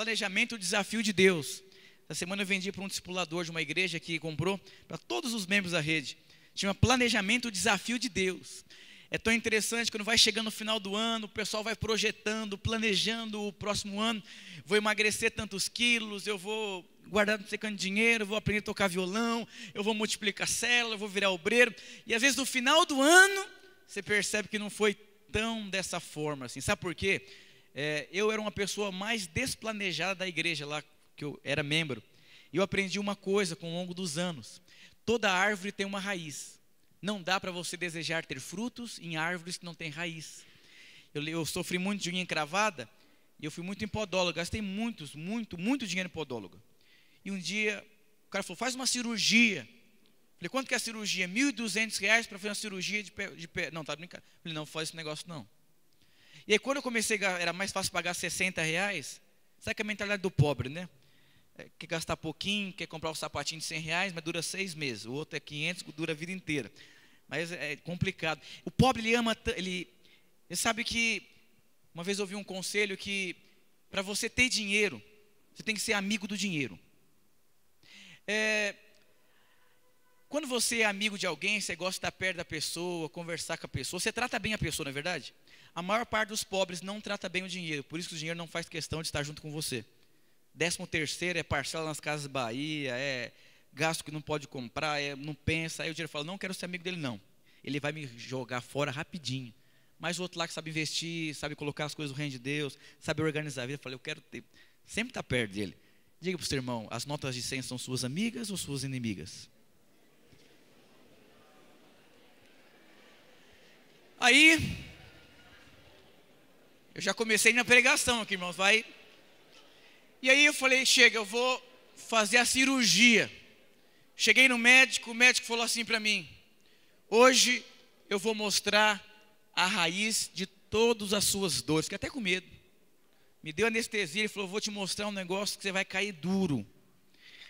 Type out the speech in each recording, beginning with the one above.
planejamento o desafio de Deus. Essa semana eu vendi para um discipulador de uma igreja que comprou para todos os membros da rede. Chama planejamento o desafio de Deus. É tão interessante, quando vai chegando no final do ano, o pessoal vai projetando, planejando o próximo ano. Vou emagrecer tantos quilos, eu vou guardar não sei quanto dinheiro, eu vou aprender a tocar violão, eu vou multiplicar célula, eu vou virar obreiro. E às vezes no final do ano, você percebe que não foi tão dessa forma assim. Sabe por quê? Eu era uma pessoa mais desplanejada da igreja lá, que eu era membro. E eu aprendi uma coisa com o longo dos anos. Toda árvore tem uma raiz. Não dá para você desejar ter frutos em árvores que não têm raiz. Eu sofri muito de unha encravada e eu fui muito em podólogo. Gastei muito dinheiro em podólogo. E um dia o cara falou, faz uma cirurgia. Falei, quanto que é a cirurgia? R$1.200 para fazer uma cirurgia de pé. Não, tá brincando. Falei, não, faz esse negócio não. E aí quando eu comecei, era mais fácil pagar R$60. Sabe que é a mentalidade do pobre, né? Quer gastar pouquinho, quer comprar um sapatinho de R$100, mas dura 6 meses. O outro é 500, dura a vida inteira. Mas é complicado. O pobre, ele ama, ele sabe que, uma vez eu ouvi um conselho que, para você ter dinheiro, você tem que ser amigo do dinheiro. Quando você é amigo de alguém, você gosta de estar perto da pessoa, conversar com a pessoa, você trata bem a pessoa, não é verdade? A maior parte dos pobres não trata bem o dinheiro, por isso que o dinheiro não faz questão de estar junto com você. 13º é parcela nas Casas Bahia, é gasto que não pode comprar, não pensa. Aí o dinheiro fala, não quero ser amigo dele não. Ele vai me jogar fora rapidinho. Mas o outro lá que sabe investir, sabe colocar as coisas no reino de Deus, sabe organizar a vida, eu falei, eu quero ter, sempre estar perto dele. Diga para o seu irmão, as notas de 100 são suas amigas ou suas inimigas? Aí, eu já comecei na pregação aqui, irmãos, vai... E aí eu falei, chega, eu vou fazer a cirurgia. Cheguei no médico, o médico falou assim para mim, hoje eu vou mostrar a raiz de todas as suas dores. Fiquei até com medo. Me deu anestesia, ele falou, vou te mostrar um negócio que você vai cair duro.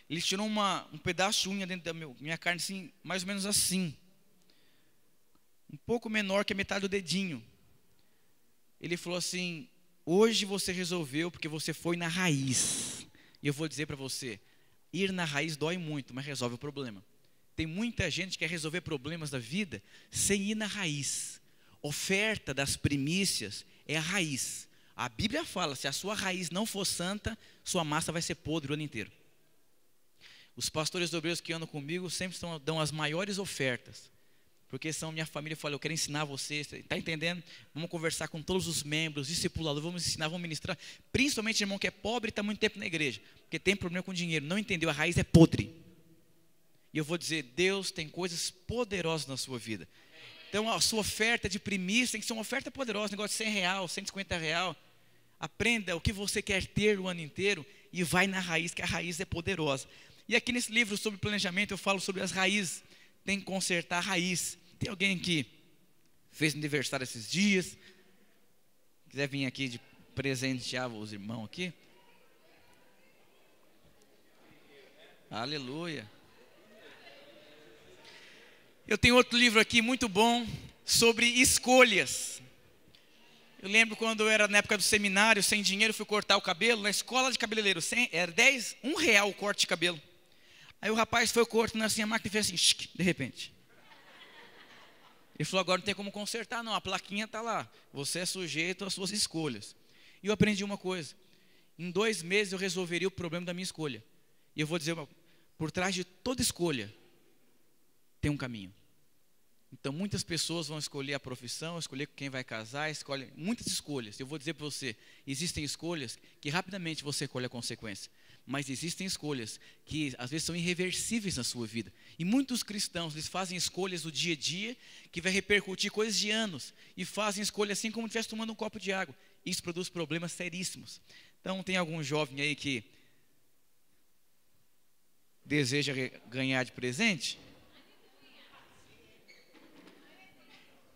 Ele tirou um pedaço de unha dentro da minha carne, assim, mais ou menos assim. Um pouco menor que a metade do dedinho. Ele falou assim, hoje você resolveu porque você foi na raiz. E eu vou dizer para você, ir na raiz dói muito, mas resolve o problema. Tem muita gente que quer resolver problemas da vida sem ir na raiz. Oferta das primícias é a raiz. A Bíblia fala, se a sua raiz não for santa, sua massa vai ser podre o ano inteiro. Os pastores obreiros que andam comigo sempre dão as maiores ofertas. Porque são minha família, eu falo, eu quero ensinar você, está entendendo? Vamos conversar com todos os membros, discipuladores, vamos ensinar, vamos ministrar. Principalmente irmão que é pobre e está muito tempo na igreja. Porque tem problema com dinheiro, não entendeu, a raiz é podre. E eu vou dizer, Deus tem coisas poderosas na sua vida. Então a sua oferta de primícia tem que ser uma oferta poderosa, negócio de R$100, R$150. Aprenda o que você quer ter o ano inteiro e vai na raiz, que a raiz é poderosa. E aqui nesse livro sobre planejamento eu falo sobre as raízes. Tem que consertar a raiz. Tem alguém que fez aniversário esses dias, quiser vir aqui de presentear os irmãos aqui? Aleluia. Eu tenho outro livro aqui muito bom sobre escolhas. Eu lembro quando eu era na época do seminário, sem dinheiro, fui cortar o cabelo na escola de cabeleireiro. Era R$1 o corte de cabelo. Aí o rapaz foi cortando assim, a máquina fez assim, de repente. Ele falou, agora não tem como consertar não, a plaquinha está lá. Você é sujeito às suas escolhas. E eu aprendi uma coisa. Em 2 meses eu resolveria o problema da minha escolha. E eu vou dizer, por trás de toda escolha, tem um caminho. Então muitas pessoas vão escolher a profissão, escolher com quem vai casar, escolhem muitas escolhas. Eu vou dizer para você, existem escolhas que rapidamente você colhe a consequência. Mas existem escolhas que às vezes são irreversíveis na sua vida. E muitos cristãos, eles fazem escolhas do dia a dia, que vai repercutir coisas de anos. E fazem escolhas assim como se estivesse tomando um copo de água. Isso produz problemas seríssimos. Então tem algum jovem aí que deseja ganhar de presente?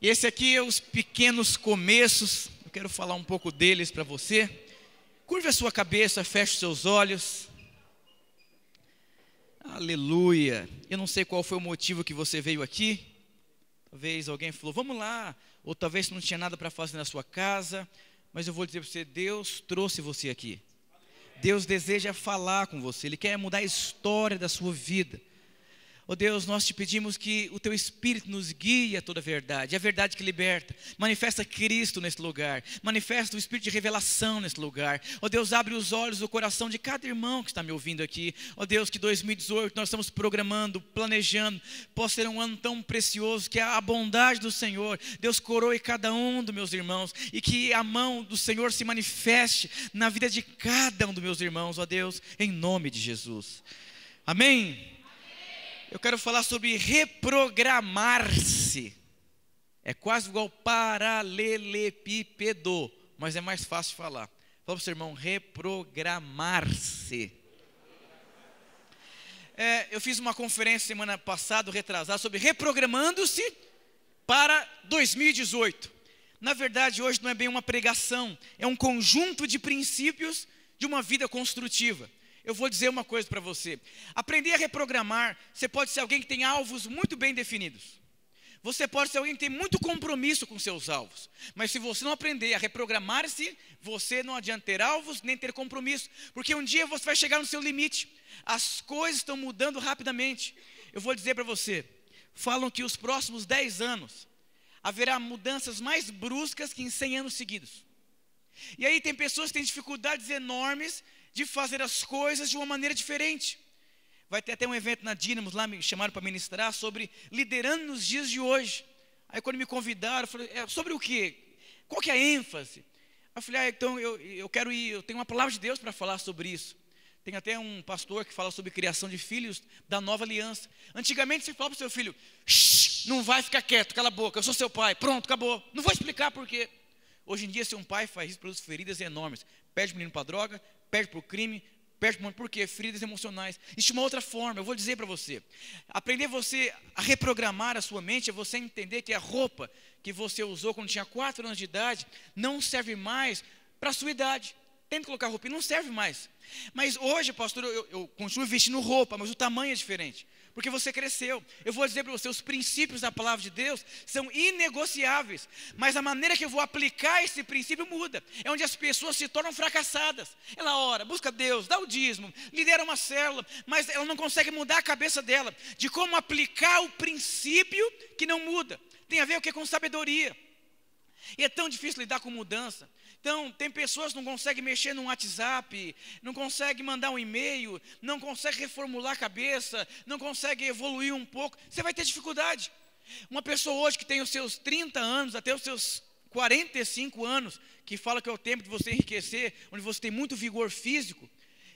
E esse aqui é os pequenos começos. Eu quero falar um pouco deles para você. Curve a sua cabeça, feche os seus olhos. Aleluia. Eu não sei qual foi o motivo que você veio aqui. Talvez alguém falou, vamos lá. Ou talvez não tinha nada para fazer na sua casa. Mas eu vou dizer para você, Deus trouxe você aqui. Deus deseja falar com você, Ele quer mudar a história da sua vida. Ó Deus, nós te pedimos que o Teu Espírito nos guie a toda a verdade que liberta. Manifesta Cristo nesse lugar, manifesta o Espírito de revelação nesse lugar. Ó Deus, abre os olhos do coração de cada irmão que está me ouvindo aqui. Ó Deus, que 2018 nós estamos programando, planejando, possa ser um ano tão precioso, que a bondade do Senhor, Deus, coroe cada um dos meus irmãos, e que a mão do Senhor se manifeste na vida de cada um dos meus irmãos, ó Deus, em nome de Jesus. Amém? Eu quero falar sobre reprogramar-se. É quase igual paralelepípedo, mas é mais fácil de falar. Fala para o seu irmão, reprogramar-se. Eu fiz uma conferência semana passada, retrasada, sobre reprogramando-se para 2018. Na verdade, hoje não é bem uma pregação, é um conjunto de princípios de uma vida construtiva. Eu vou dizer uma coisa para você. Aprender a reprogramar, você pode ser alguém que tem alvos muito bem definidos. Você pode ser alguém que tem muito compromisso com seus alvos. Mas se você não aprender a reprogramar-se, você não adianta ter alvos nem ter compromisso. Porque um dia você vai chegar no seu limite. As coisas estão mudando rapidamente. Eu vou dizer para você. Falam que os próximos 10 anos haverá mudanças mais bruscas que em 100 anos seguidos. E aí tem pessoas que têm dificuldades enormes de fazer as coisas de uma maneira diferente. Vai ter até um evento na Dínamos, lá me chamaram para ministrar sobre liderando nos dias de hoje. Aí quando me convidaram, eu falei, sobre o quê? Qual que é a ênfase? Eu falei, então eu quero ir, eu tenho uma palavra de Deus para falar sobre isso. Tem até um pastor que fala sobre criação de filhos da nova aliança. Antigamente você falava para o seu filho, não vai ficar quieto, cala a boca, eu sou seu pai, pronto, acabou. Não vou explicar por quê. Hoje em dia, se um pai faz isso, produz feridas enormes. Perde o menino para a droga, perde para o crime, perde para o... Por quê? Feridas emocionais. Existe uma outra forma, eu vou dizer para você. Aprender você a reprogramar a sua mente é você entender que a roupa que você usou quando tinha 4 anos de idade não serve mais para a sua idade. Tenta colocar roupa e não serve mais. Mas hoje, pastor, eu continuo vestindo roupa, mas o tamanho é diferente. Porque você cresceu. Eu vou dizer para você, os princípios da palavra de Deus são inegociáveis. Mas a maneira que eu vou aplicar esse princípio muda. É onde as pessoas se tornam fracassadas. Ela ora, busca Deus, dá o dízimo, lidera uma célula, mas ela não consegue mudar a cabeça dela de como aplicar o princípio que não muda. Tem a ver o que com sabedoria. E é tão difícil lidar com mudança. Então, tem pessoas que não conseguem mexer no WhatsApp, não conseguem mandar um e-mail, não conseguem reformular a cabeça, não conseguem evoluir um pouco. Você vai ter dificuldade. Uma pessoa hoje que tem os seus 30 anos, até os seus 45 anos, que fala que é o tempo de você enriquecer, onde você tem muito vigor físico,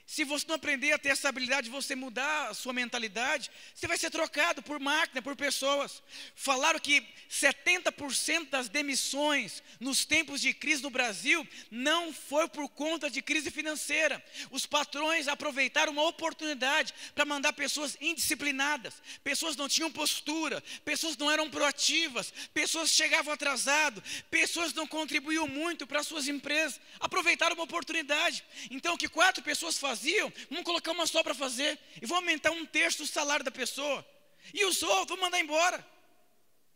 se você não aprender a ter essa habilidade de você mudar a sua mentalidade, você vai ser trocado por máquina, por pessoas. Falaram que 70% das demissões nos tempos de crise no Brasil não foi por conta de crise financeira. Os patrões aproveitaram uma oportunidade para mandar pessoas indisciplinadas, pessoas não tinham postura, pessoas não eram proativas, pessoas chegavam atrasadas, pessoas não contribuíam muito para as suas empresas. Aproveitaram uma oportunidade. Então o que 4 pessoas faziam, vamos colocar uma só para fazer, e vão aumentar 1/3 do salário da pessoa, e os outros vão mandar embora.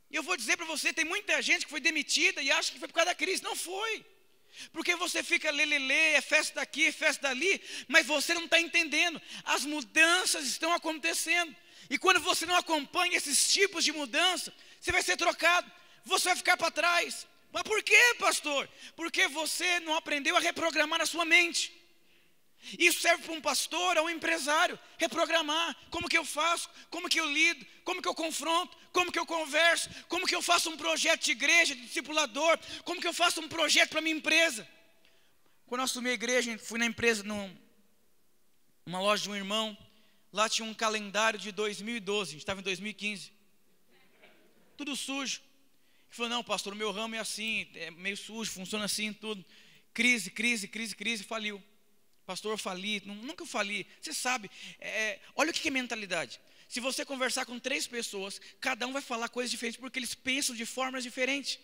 E eu vou dizer para você, tem muita gente que foi demitida e acha que foi por causa da crise. Não foi, porque você fica lelele, é festa daqui, é festa dali, mas você não está entendendo, as mudanças estão acontecendo, e quando você não acompanha esses tipos de mudança, você vai ser trocado, você vai ficar para trás. Mas por quê, pastor? Porque você não aprendeu a reprogramar a sua mente. Isso serve para um pastor ou um empresário, reprogramar, como que eu faço, como que eu lido, como que eu confronto, como que eu converso, como que eu faço um projeto de igreja, de discipulador, como que eu faço um projeto para a minha empresa. Quando eu assumi a igreja, fui na empresa, numa loja de um irmão, lá tinha um calendário de 2012, a gente estava em 2015, tudo sujo. Ele falou, não pastor, o meu ramo é assim, é meio sujo, funciona assim, tudo, crise, faliu. Pastor, eu fali, nunca eu fali, você sabe, olha o que é mentalidade. Se você conversar com 3 pessoas, cada um vai falar coisas diferentes, porque eles pensam de formas diferentes.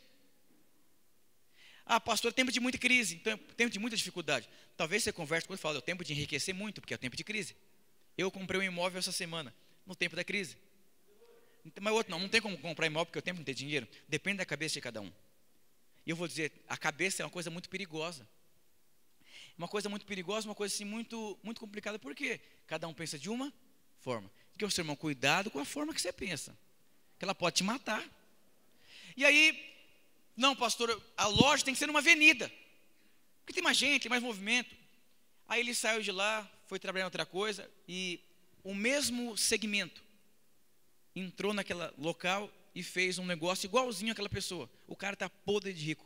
Ah, pastor, é tempo de muita crise, então é tempo de muita dificuldade. Talvez você converse com ele e fale, é o tempo de enriquecer muito, porque é o tempo de crise. Eu comprei um imóvel essa semana, no tempo da crise. Mas outro não tem como comprar imóvel, porque é o tempo de não ter dinheiro. Depende da cabeça de cada um. E eu vou dizer, a cabeça é uma coisa muito perigosa. Uma coisa muito perigosa, uma coisa assim muito, muito complicada. Por quê? Cada um pensa de uma forma. Porque, seu irmão, cuidado com a forma que você pensa, que ela pode te matar. E aí, não, pastor, a loja tem que ser numa avenida, porque tem mais gente, tem mais movimento. Aí ele saiu de lá, foi trabalhar em outra coisa, e o mesmo segmento entrou naquele local e fez um negócio igualzinho àquela pessoa. O cara está podre de rico.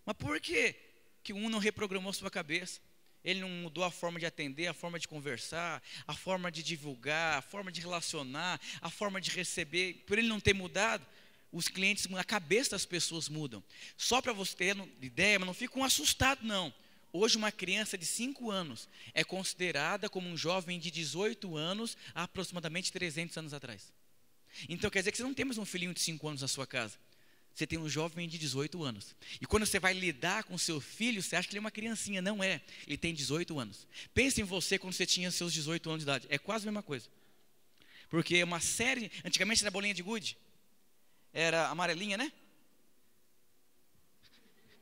Mas por quê? Que um não reprogramou sua cabeça. Ele não mudou a forma de atender, a forma de conversar, a forma de divulgar, a forma de relacionar, a forma de receber. Por ele não ter mudado, os clientes, a cabeça das pessoas mudam. Só para você ter ideia, mas não fiquem assustados não. Hoje uma criança de 5 anos é considerada como um jovem de 18 anos há aproximadamente 300 anos atrás. Então quer dizer que você não tem mais um filhinho de 5 anos na sua casa. Você tem um jovem de 18 anos. E quando você vai lidar com seu filho, você acha que ele é uma criancinha. Não é. Ele tem 18 anos. Pense em você quando você tinha seus 18 anos de idade. É quase a mesma coisa. Porque uma série... Antigamente era bolinha de gude. Era amarelinha, né?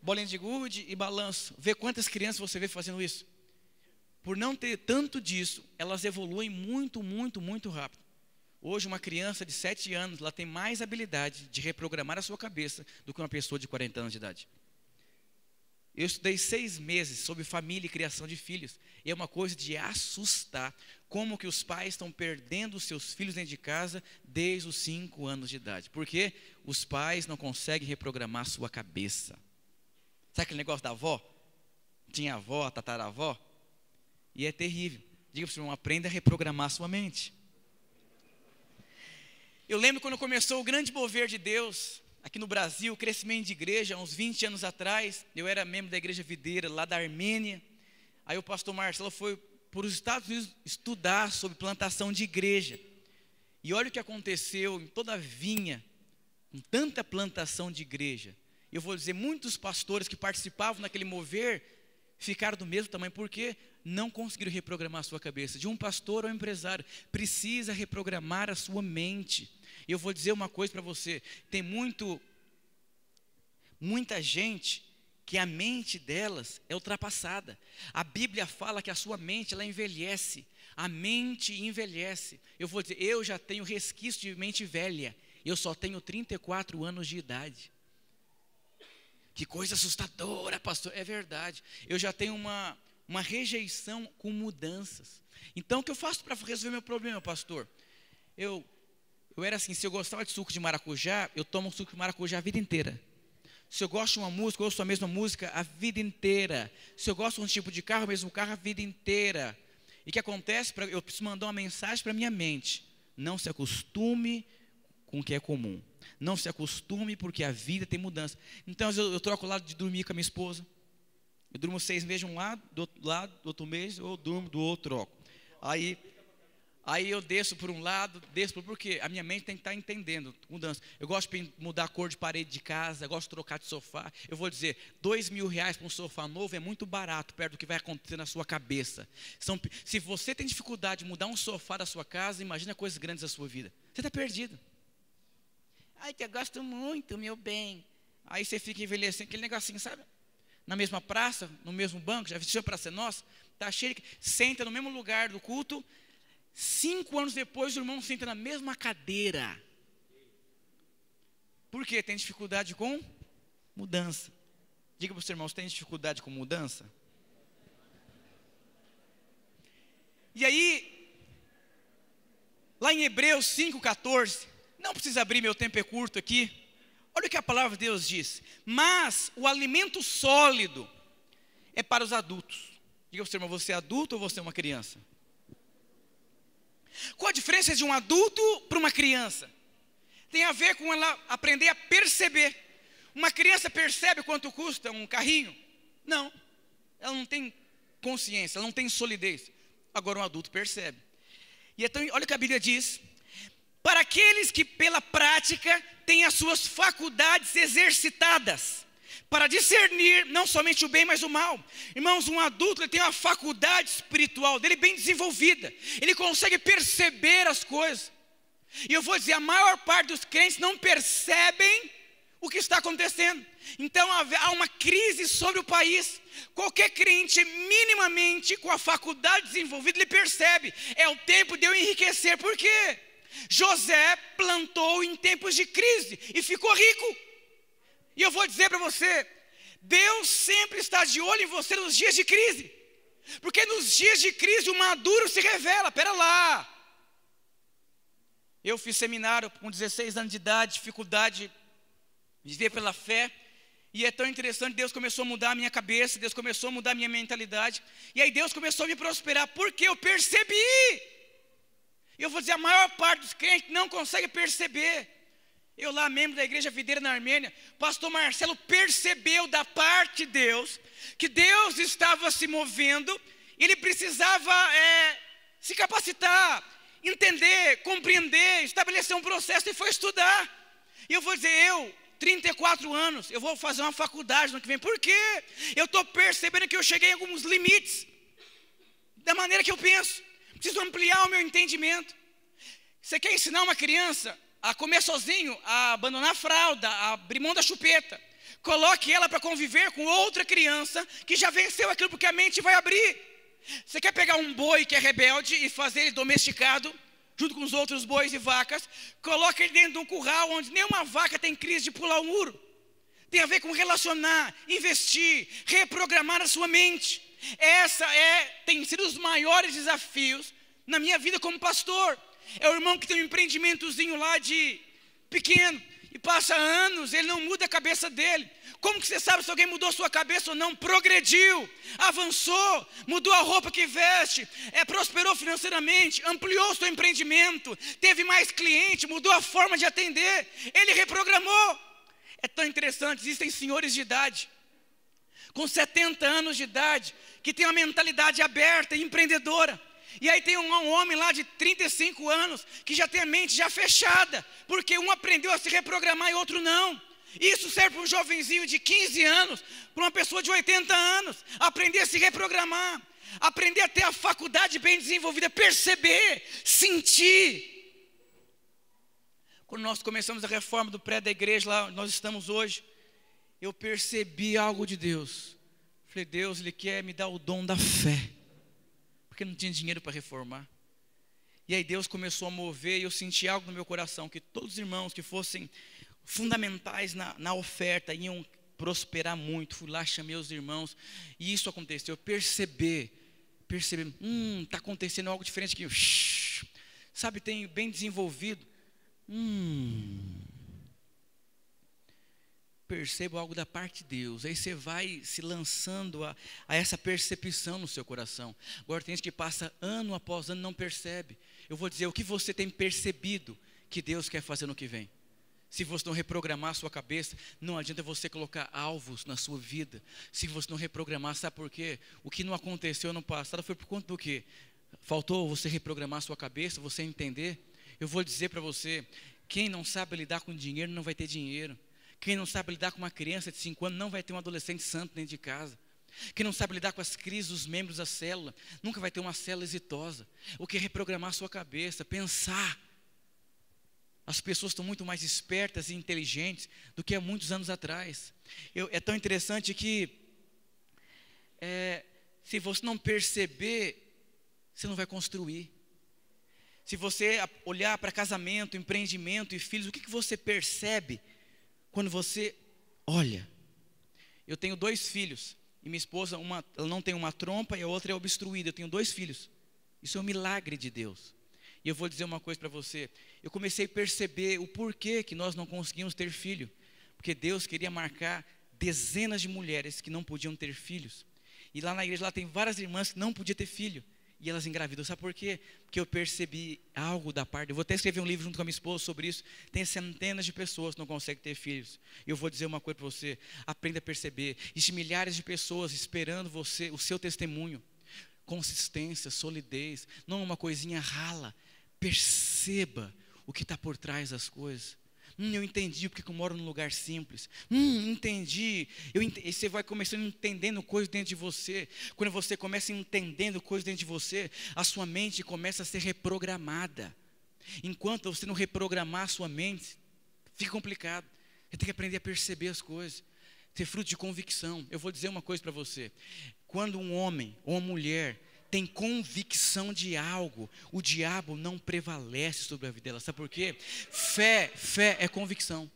Bolinha de gude e balanço. Vê quantas crianças você vê fazendo isso. Por não ter tanto disso, elas evoluem muito, muito, muito rápido. Hoje uma criança de 7 anos, ela tem mais habilidade de reprogramar a sua cabeça do que uma pessoa de 40 anos de idade. Eu estudei 6 meses sobre família e criação de filhos. E é uma coisa de assustar como que os pais estão perdendo os seus filhos dentro de casa desde os 5 anos de idade. Porque os pais não conseguem reprogramar a sua cabeça. Sabe aquele negócio da avó? Tinha avó, tataravó. E é terrível. Diga para o irmão, aprenda a reprogramar a sua mente. Eu lembro quando começou o grande mover de Deus, aqui no Brasil, o crescimento de igreja, uns 20 anos atrás, eu era membro da igreja videira, lá da Armênia. Aí o pastor Marcelo foi para os Estados Unidos estudar sobre plantação de igreja. E olha o que aconteceu em toda a vinha, com tanta plantação de igreja. Eu vou dizer, muitos pastores que participavam naquele mover, ficaram do mesmo tamanho, porque não conseguiram reprogramar a sua cabeça. De um pastor ao empresário, precisa reprogramar a sua mente. E eu vou dizer uma coisa para você, tem muita gente que a mente delas é ultrapassada. A Bíblia fala que a sua mente, ela envelhece. A mente envelhece. Eu vou dizer, eu já tenho resquício de mente velha. Eu só tenho 34 anos de idade. Que coisa assustadora, pastor. É verdade. Eu já tenho uma rejeição com mudanças. Então, o que eu faço para resolver meu problema, pastor? Eu era assim, se eu gostava de suco de maracujá, eu tomo suco de maracujá a vida inteira. Se eu gosto de uma música, eu ouço a mesma música a vida inteira. Se eu gosto de um tipo de carro, o mesmo carro a vida inteira. E o que acontece? Eu preciso mandar uma mensagem para a minha mente. Não se acostume com o que é comum. Não se acostume, porque a vida tem mudança. Então eu troco o lado de dormir com a minha esposa. Eu durmo 6 meses de um lado, do outro mês eu durmo do outro, troco. Aí eu desço por um lado, desço por... Porque a minha mente tem que estar entendendo mudança. Eu gosto de mudar a cor de parede de casa, eu gosto de trocar de sofá. Eu vou dizer, R$2.000 para um sofá novo é muito barato, perto do que vai acontecer na sua cabeça. Se você tem dificuldade de mudar um sofá da sua casa, imagina coisas grandes da sua vida. Você está perdido. Ai, que eu gosto muito, meu bem. Aí você fica envelhecendo, aquele negocinho, sabe? Na mesma praça, no mesmo banco, já vestiu a Praça Nossa, está cheio de... Senta no mesmo lugar do culto, 5 anos depois o irmão senta na mesma cadeira. Por quê? Tem dificuldade com mudança. Diga para o seu irmão, você tem dificuldade com mudança? E aí, lá em Hebreus 5,14, não precisa abrir, meu tempo é curto aqui. Olha o que a palavra de Deus diz. Mas o alimento sólido é para os adultos. Diga para o seu irmão, você é adulto ou você é uma criança? Qual a diferença de um adulto para uma criança? Tem a ver com ela aprender a perceber. Uma criança percebe quanto custa um carrinho? Não. Ela não tem consciência, ela não tem solidez. Agora um adulto percebe. E então, olha o que a Bíblia diz. Para aqueles que pela prática têm as suas faculdades exercitadas, para discernir não somente o bem, mas o mal. Irmãos, um adulto ele tem uma faculdade espiritual dele bem desenvolvida. Ele consegue perceber as coisas. E eu vou dizer, a maior parte dos crentes não percebem o que está acontecendo. Então há uma crise sobre o país. Qualquer crente minimamente com a faculdade desenvolvida, ele percebe, é o tempo de eu enriquecer. Por quê? José plantou em tempos de crise e ficou rico. E eu vou dizer para você, Deus sempre está de olho em você nos dias de crise. Porque nos dias de crise o maduro se revela. Pera lá. Eu fiz seminário com 16 anos de idade, dificuldade de viver pela fé. E é tão interessante, Deus começou a mudar a minha cabeça, Deus começou a mudar a minha mentalidade. E aí Deus começou a me prosperar, porque eu percebi. E eu vou dizer, a maior parte dos crentes não consegue perceber. Eu lá, membro da igreja Videira na Armênia, pastor Marcelo percebeu da parte de Deus, que Deus estava se movendo, e ele precisava se capacitar, entender, compreender, estabelecer um processo, e foi estudar. E eu vou dizer, 34 anos, eu vou fazer uma faculdade no ano que vem. Por quê? Eu estou percebendo que eu cheguei em alguns limites, da maneira que eu penso. Preciso ampliar o meu entendimento. Você quer ensinar uma criança a comer sozinho, a abandonar a fralda, a abrir mão da chupeta? Coloque ela para conviver com outra criança que já venceu aquilo, porque a mente vai abrir. Você quer pegar um boi que é rebelde e fazer ele domesticado, junto com os outros bois e vacas? Coloque ele dentro de um curral onde nenhuma vaca tem crise de pular o muro. Tem a ver com relacionar, investir, reprogramar a sua mente. Tem sido os maiores desafios na minha vida como pastor. É o irmão que tem um empreendimentozinho lá de pequeno, e passa anos, ele não muda a cabeça dele. Como que você sabe se alguém mudou a sua cabeça ou não? Progrediu, avançou, mudou a roupa que veste, prosperou financeiramente, ampliou o seu empreendimento, teve mais cliente, mudou a forma de atender, ele reprogramou. É tão interessante, existem senhores de idade, com 70 anos de idade, que tem uma mentalidade aberta e empreendedora. E aí tem um homem lá de 35 anos, que já tem a mente já fechada, porque um aprendeu a se reprogramar e outro não. Isso serve para um jovenzinho de 15 anos, para uma pessoa de 80 anos, aprender a se reprogramar, aprender a ter a faculdade bem desenvolvida, perceber, sentir. Quando nós começamos a reforma do prédio da igreja, lá onde nós estamos hoje, eu percebi algo de Deus. Falei, Deus, Ele quer me dar o dom da fé, porque não tinha dinheiro para reformar. E aí Deus começou a mover, e eu senti algo no meu coração, que todos os irmãos que fossem fundamentais na oferta iam prosperar muito. Fui lá, chamei os irmãos, e isso aconteceu. Perceber, está acontecendo algo diferente aqui. Sabe, tem bem desenvolvido. Percebo algo da parte de Deus. Aí você vai se lançando a essa percepção no seu coração. Agora tem gente que passa ano após ano e não percebe. Eu vou dizer, o que você tem percebido que Deus quer fazer no que vem? Se você não reprogramar a sua cabeça, não adianta você colocar alvos na sua vida. Se você não reprogramar, sabe por quê? O que não aconteceu no passado foi por conta do quê? Faltou você reprogramar a sua cabeça, você entender? Eu vou dizer para você, quem não sabe lidar com dinheiro não vai ter dinheiro. Quem não sabe lidar com uma criança de 5 anos não vai ter um adolescente santo dentro de casa. Quem não sabe lidar com as crises dos membros da célula nunca vai ter uma célula exitosa. O que é reprogramar a sua cabeça, pensar. As pessoas estão muito mais espertas e inteligentes do que há muitos anos atrás. É tão interessante que se você não perceber, você não vai construir. Se você olhar para casamento, empreendimento e filhos, o que você percebe quando você olha? Eu tenho 2 filhos, e minha esposa, ela não tem uma trompa e a outra é obstruída. Eu tenho 2 filhos. Isso é um milagre de Deus. E eu vou dizer uma coisa para você. Eu comecei a perceber o porquê que nós não conseguimos ter filho. Porque Deus queria marcar dezenas de mulheres que não podiam ter filhos. E lá na igreja lá tem várias irmãs que não podiam ter filho. E elas engravidam. Sabe por quê? Porque eu percebi algo da parte. Eu vou até escrever um livro junto com a minha esposa sobre isso. Tem centenas de pessoas que não conseguem ter filhos. Eu vou dizer uma coisa para você. Aprenda a perceber. Existem milhares de pessoas esperando você, o seu testemunho. Consistência, solidez. Não uma coisinha rala. Perceba o que está por trás das coisas. Eu entendi porque eu moro num lugar simples. Entendi. E você vai começando entendendo coisas dentro de você. Quando você começa entendendo coisas dentro de você, a sua mente começa a ser reprogramada. Enquanto você não reprogramar a sua mente, fica complicado. Você tem que aprender a perceber as coisas, ter fruto de convicção. Eu vou dizer uma coisa para você: quando um homem ou uma mulher tem convicção de algo, o diabo não prevalece sobre a vida dela. Sabe por quê? Fé é convicção.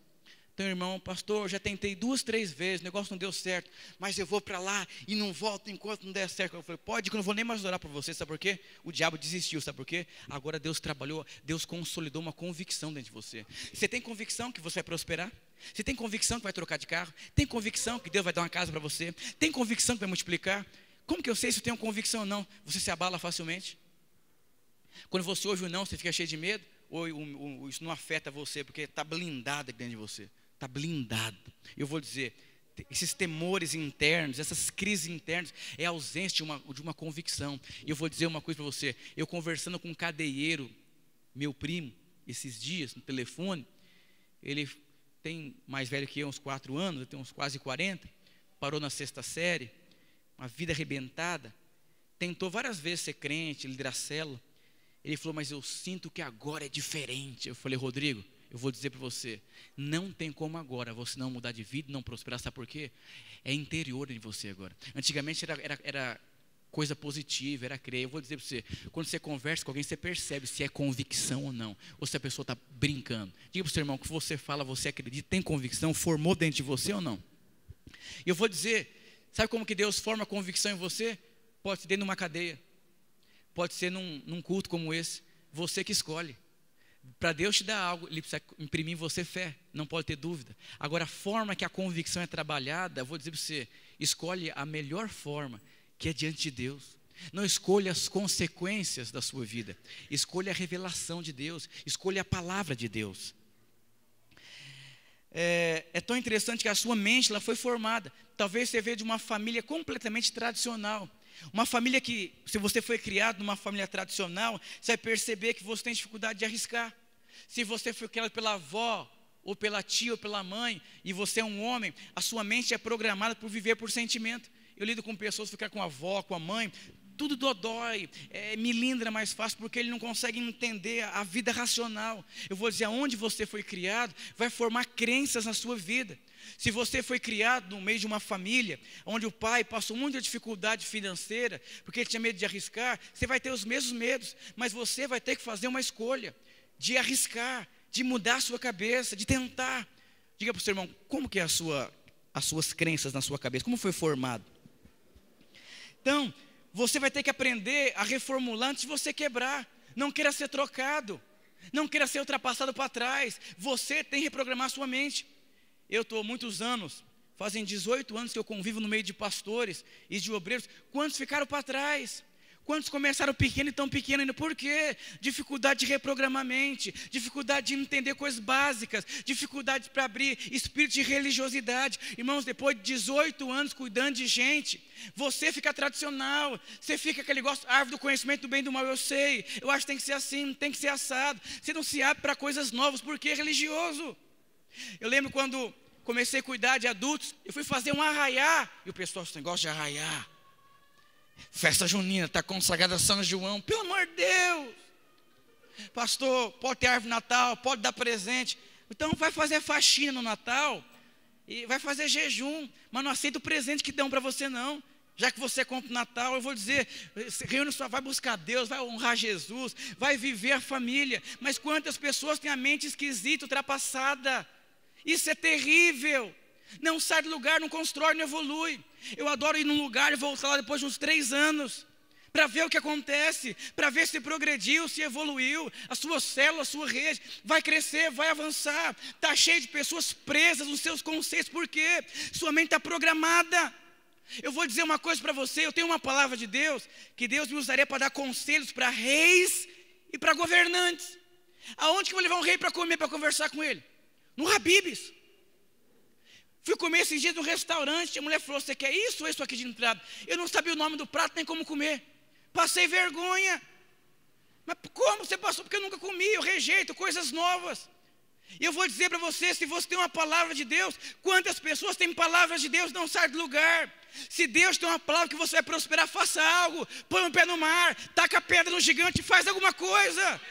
Então, irmão, pastor, já tentei 2, 3 vezes, o negócio não deu certo, mas eu vou para lá e não volto enquanto não der certo. Eu falei, pode, que eu não vou nem mais orar por você. Sabe por quê? O diabo desistiu, sabe por quê? Agora Deus trabalhou, Deus consolidou uma convicção dentro de você. Você tem convicção que você vai prosperar? Você tem convicção que vai trocar de carro? Tem convicção que Deus vai dar uma casa para você? Tem convicção que vai multiplicar? Como que eu sei se eu tenho convicção ou não? Você se abala facilmente? Quando você ouve o não, você fica cheio de medo? Ou isso não afeta você, porque está blindado aqui dentro de você? Está blindado. Eu vou dizer, esses temores internos, essas crises internas, é a ausência de uma convicção. E eu vou dizer uma coisa para você: eu conversando com um cadeieiro, meu primo, esses dias, no telefone, ele tem mais velho que eu, uns 4 anos, eu tenho uns quase 40, parou na 6ª série, uma vida arrebentada, tentou várias vezes ser crente, liderar célula. Ele falou, mas eu sinto que agora é diferente. Eu falei, Rodrigo, eu vou dizer para você, não tem como agora você não mudar de vida, não prosperar. Sabe por quê? É interior em você agora. Antigamente era coisa positiva, era crer. Eu vou dizer para você, quando você conversa com alguém, você percebe se é convicção ou não, ou se a pessoa está brincando. Diga para o seu irmão, que você fala, você acredita, tem convicção, formou dentro de você ou não? E eu vou dizer, sabe como que Deus forma convicção em você? Pode ser dentro de uma cadeia, pode ser num culto como esse, você que escolhe. Para Deus te dar algo, Ele precisa imprimir em você fé, não pode ter dúvida. Agora, a forma que a convicção é trabalhada, eu vou dizer para você, escolhe a melhor forma, que é diante de Deus. Não escolha as consequências da sua vida, escolha a revelação de Deus, escolha a palavra de Deus. É tão interessante que a sua mente ela foi formada. Talvez você veja de uma família completamente tradicional. Uma família que, se você foi criado numa família tradicional, você vai perceber que você tem dificuldade de arriscar. Se você foi criado pela avó, ou pela tia, ou pela mãe, e você é um homem, a sua mente é programada por viver por sentimento. Eu lido com pessoas que ficam com a avó, com a mãe, tudo dodói, milindra mais fácil, porque ele não consegue entender a vida racional. Eu vou dizer, aonde você foi criado, vai formar crenças na sua vida. Se você foi criado no meio de uma família, onde o pai passou muita dificuldade financeira, porque ele tinha medo de arriscar, você vai ter os mesmos medos, mas você vai ter que fazer uma escolha, de arriscar, de mudar a sua cabeça, de tentar. Diga para o seu irmão, como que é as suas crenças na sua cabeça, como foi formado? Então, você vai ter que aprender a reformular antes de você quebrar. Não queira ser trocado, não queira ser ultrapassado para trás. Você tem que reprogramar a sua mente. Eu estou há muitos anos, fazem 18 anos que eu convivo no meio de pastores e de obreiros. Quantos ficaram para trás? Quantos começaram pequeno e tão pequeno ainda? Por quê? Dificuldade de reprogramar a mente, dificuldade de entender coisas básicas, dificuldade para abrir espírito de religiosidade. Irmãos, depois de 18 anos cuidando de gente, você fica tradicional, você fica aquele negócio, árvore do conhecimento do bem e do mal, eu sei, eu acho que tem que ser assim, tem que ser assado. Você não se abre para coisas novas, porque é religioso. Eu lembro quando comecei a cuidar de adultos, eu fui fazer um arraiá, e o pessoal, esse negócio de arraiá, festa junina, está consagrada a São João, pelo amor de Deus, pastor, pode ter árvore Natal, pode dar presente, então vai fazer faxina no Natal, e vai fazer jejum, mas não aceita o presente que dão para você não. Já que você compra o Natal, eu vou dizer, reúne sua, vai buscar Deus, vai honrar Jesus, vai viver a família. Mas quantas pessoas têm a mente esquisita, ultrapassada? Isso é terrível. Não sai do lugar, não constrói, não evolui. Eu adoro ir num lugar e voltar lá depois de uns 3 anos, para ver o que acontece, para ver se progrediu, se evoluiu, a sua célula, a sua rede, vai crescer, vai avançar. Está cheio de pessoas presas nos seus conceitos, por quê? Sua mente está programada. Eu vou dizer uma coisa para você, eu tenho uma palavra de Deus, que Deus me usaria para dar conselhos para reis e para governantes. Aonde que eu vou levar um rei para comer, para conversar com ele? No Habib's. Fui comer esses dias no restaurante, a mulher falou, você quer isso ou isso aqui de entrada? Eu não sabia o nome do prato, nem como comer. Passei vergonha. Mas como você passou? Porque eu nunca comi, eu rejeito coisas novas. E eu vou dizer para você, se você tem uma palavra de Deus, quantas pessoas têm palavras de Deus e não saem do lugar? Se Deus tem uma palavra que você vai prosperar, faça algo, põe um pé no mar, taca a pedra no gigante, faz alguma coisa.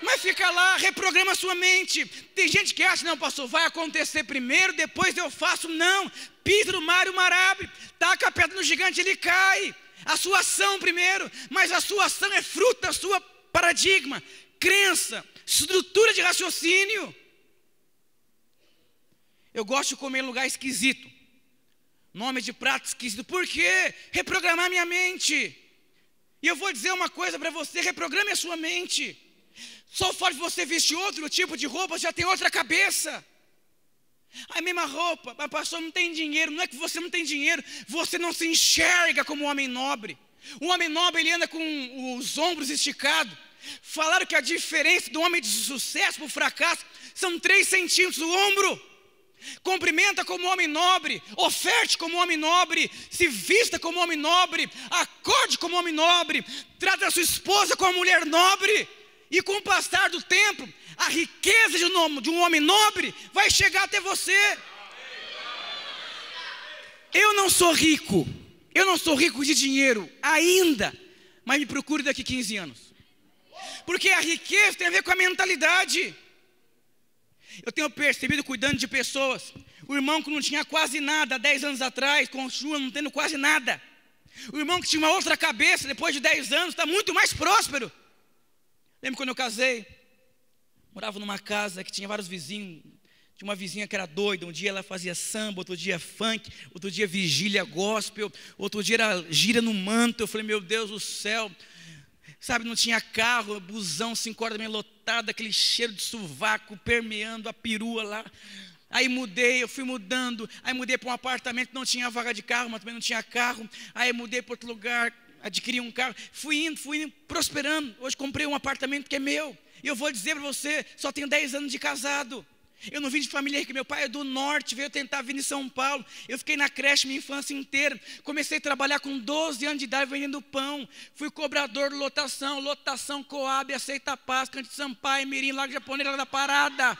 Mas fica lá, reprograma a sua mente. Tem gente que acha, não, pastor, vai acontecer primeiro, depois eu faço. Não, pisa no mar e o mar abre. Taca a pedra no gigante, ele cai. A sua ação primeiro, mas a sua ação é fruto da sua paradigma, crença, estrutura de raciocínio. Eu gosto de comer em lugar esquisito, nome de prato esquisito. Por quê? Reprogramar minha mente. E eu vou dizer uma coisa para você, reprograme a sua mente. Só o fato de você vestir outro tipo de roupa, já tem outra cabeça. A mesma roupa, mas pastor, não tem dinheiro. Não é que você não tem dinheiro, você não se enxerga como um homem nobre. O homem nobre, ele anda com os ombros esticados. Falaram que a diferença do homem de sucesso para o fracasso são 3 centímetros do ombro. Cumprimenta como homem nobre, oferte como homem nobre, se vista como homem nobre, acorde como homem nobre, trata a sua esposa como mulher nobre. E com o passar do tempo, a riqueza de um homem nobre vai chegar até você. Eu não sou rico de dinheiro ainda, mas me procure daqui 15 anos. Porque a riqueza tem a ver com a mentalidade. Eu tenho percebido cuidando de pessoas, o irmão que não tinha quase nada 10 anos atrás, continua não tendo quase nada. O irmão que tinha uma outra cabeça, depois de 10 anos, está muito mais próspero. Lembro quando eu casei, morava numa casa que tinha vários vizinhos. Tinha uma vizinha que era doida, um dia ela fazia samba, outro dia funk, outro dia vigília gospel, outro dia era gira no manto. Eu falei, meu Deus do céu, sabe, não tinha carro, busão, 5 horas da manhã lotado, aquele cheiro de sovaco permeando a perua lá. Aí mudei, eu fui mudando, aí mudei para um apartamento que não tinha vaga de carro, mas também não tinha carro. Aí mudei para outro lugar, adquiri um carro, fui indo, prosperando. Hoje comprei um apartamento que é meu. E eu vou dizer para você, só tenho 10 anos de casado. Eu não vim de família rica, meu pai é do norte, veio tentar vir em São Paulo. Eu fiquei na creche minha infância inteira. Comecei a trabalhar com 12 anos de idade vendendo pão. Fui cobrador de lotação Coab, Aceita Paz, Cante Sampaio, Mirim, Lago Japonês, Lago da Parada.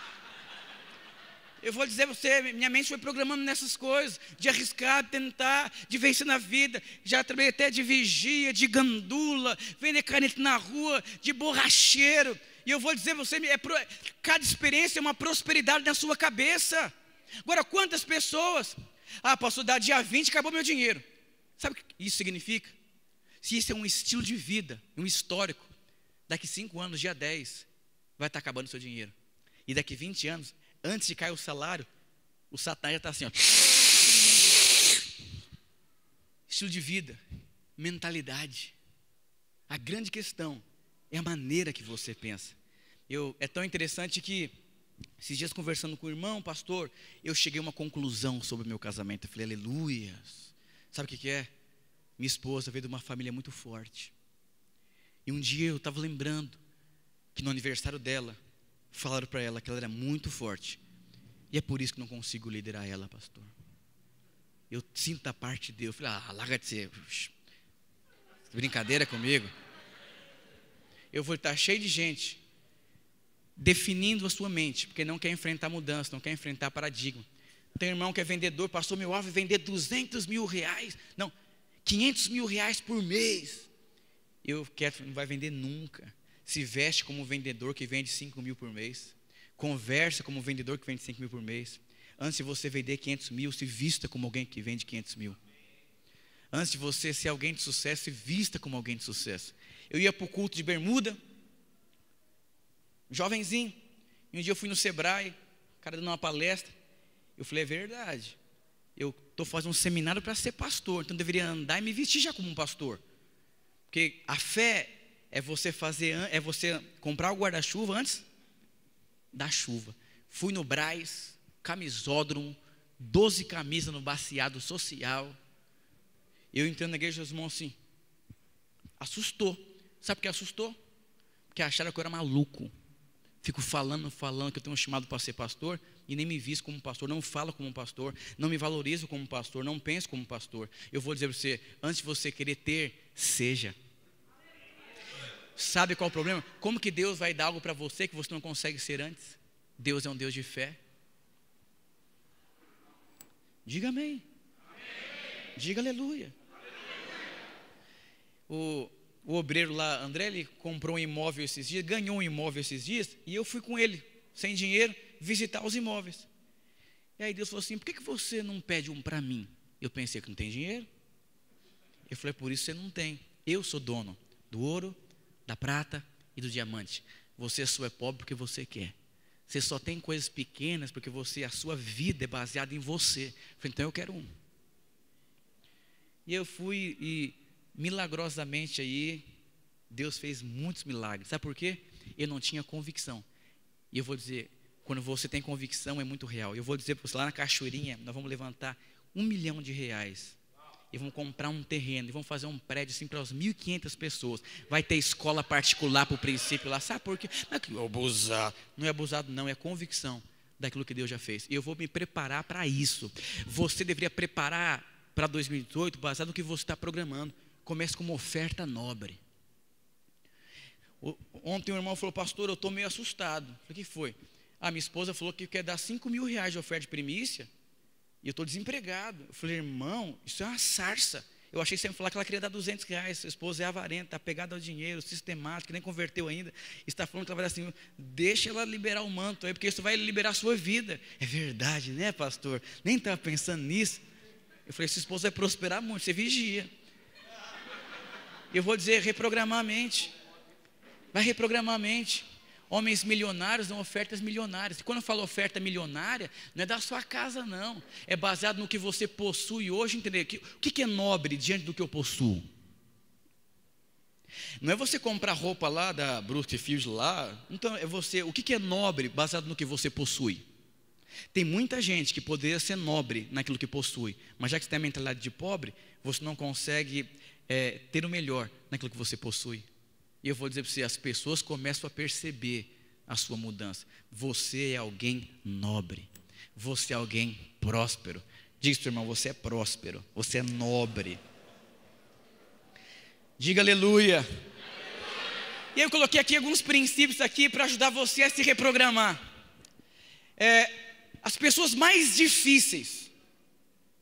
Eu vou dizer para você, minha mente foi programando nessas coisas, de arriscar, de tentar, de vencer na vida. Já trabalhei até de vigia, de gandula, vender caneta na rua, de borracheiro. E eu vou dizer para você, cada experiência é uma prosperidade na sua cabeça. Agora, quantas pessoas, pastor, dá dia 20, acabou meu dinheiro. Sabe o que isso significa? Se isso é um estilo de vida, um histórico, daqui 5 anos, dia 10, vai estar acabando o seu dinheiro. E daqui 20 anos, antes de cair o salário, o Satanás já está assim, ó. Estilo de vida, mentalidade. A grande questão é a maneira que você pensa. É tão interessante que, esses dias conversando com o irmão, pastor, eu cheguei a uma conclusão sobre o meu casamento. Eu falei, aleluias. Sabe o que é? Minha esposa veio de uma família muito forte. E um dia eu estava lembrando que no aniversário dela, falaram para ela que ela era muito forte. E é por isso que não consigo liderar ela, pastor. Eu sinto a parte de Deus. Eu falei, larga de ser brincadeira comigo. Eu vou estar cheio de gente definindo a sua mente, porque não quer enfrentar mudança, não quer enfrentar paradigma. Tem um irmão que é vendedor, pastor, meu alvo é vender 200 mil reais, não, 500 mil reais por mês. Eu quero, não vai vender nunca. Se veste como um vendedor que vende 5 mil por mês. Conversa como um vendedor que vende 5 mil por mês. Antes de você vender 500 mil, se vista como alguém que vende 500 mil. Antes de você ser alguém de sucesso, se vista como alguém de sucesso. Eu ia para o culto de bermuda, jovenzinho, e um dia eu fui no Sebrae, o cara dando uma palestra. Eu falei, é verdade, eu estou fazendo um seminário para ser pastor, então eu deveria andar e me vestir já como um pastor. Porque a fé é você comprar o guarda-chuva antes da chuva. Fui no Brás, camisódromo, 12 camisas no baseado social. Eu entrando na igreja, os irmãos assim, assustou. Sabe por que assustou? Porque acharam que eu era maluco. Fico falando que eu tenho um chamado para ser pastor e nem me visto como pastor, não falo como pastor, não me valorizo como pastor, não penso como pastor. Eu vou dizer para você, antes de você querer ter, seja. Sabe qual é o problema? Como que Deus vai dar algo para você que você não consegue ser antes? Deus é um Deus de fé. Diga amém. Diga aleluia. o obreiro lá, André, ele comprou um imóvel esses dias, ganhou um imóvel esses dias, e eu fui com ele, sem dinheiro, visitar os imóveis. E aí Deus falou assim: por que você não pede um para mim? Eu pensei que não tem dinheiro. Eu falei: por isso você não tem. Eu sou dono do ouro, da prata e do diamante. Você só é pobre porque você quer. Você só tem coisas pequenas porque a sua vida é baseada em você. Eu falei: então eu quero um. E eu fui e milagrosamente aí, Deus fez muitos milagres. Sabe por quê? Eu não tinha convicção. E eu vou dizer, quando você tem convicção é muito real. Eu vou dizer para você, lá na Cachoeirinha, nós vamos levantar R$1 milhão. E vamos comprar um terreno, e vamos fazer um prédio assim para as 1.500 pessoas. Vai ter escola particular para o princípio lá. Sabe por quê? Não é que eu abusar. Não é abusado não, é convicção daquilo que Deus já fez. E eu vou me preparar para isso. Você deveria preparar para 2018 baseado no que você está programando. Comece com uma oferta nobre. Ontem um irmão falou: pastor, eu estou meio assustado. Eu falei: o que foi? Minha esposa falou que quer dar R$5 mil de oferta de primícia, e eu estou desempregado. Eu falei: irmão, isso é uma sarça. Eu achei que você ia falar que ela queria dar R$200. Sua esposa é avarenta, está pegada ao dinheiro, sistemática, nem converteu ainda. Está falando que ela vai dar assim: deixa ela liberar o manto aí, porque isso vai liberar a sua vida. É verdade, né, pastor? Nem estava pensando nisso. Eu falei: sua esposa vai prosperar muito, você vigia. Eu vou dizer: reprogramar a mente. Vai reprogramar a mente. Homens milionários dão ofertas milionárias. E quando eu falo oferta milionária, não é da sua casa não. É baseado no que você possui hoje, entendeu? O que é nobre diante do que eu possuo? Não é você comprar roupa lá da Brutfield lá. Então é você, o que é nobre baseado no que você possui? Tem muita gente que poderia ser nobre naquilo que possui, mas já que você tem a mentalidade de pobre, você não consegue ter o melhor naquilo que você possui. E eu vou dizer para você, as pessoas começam a perceber a sua mudança. Você é alguém nobre. Você é alguém próspero. Diga para o irmão: você é próspero. Você é nobre. Diga aleluia. E eu coloquei aqui alguns princípios aqui para ajudar você a se reprogramar. As pessoas mais difíceis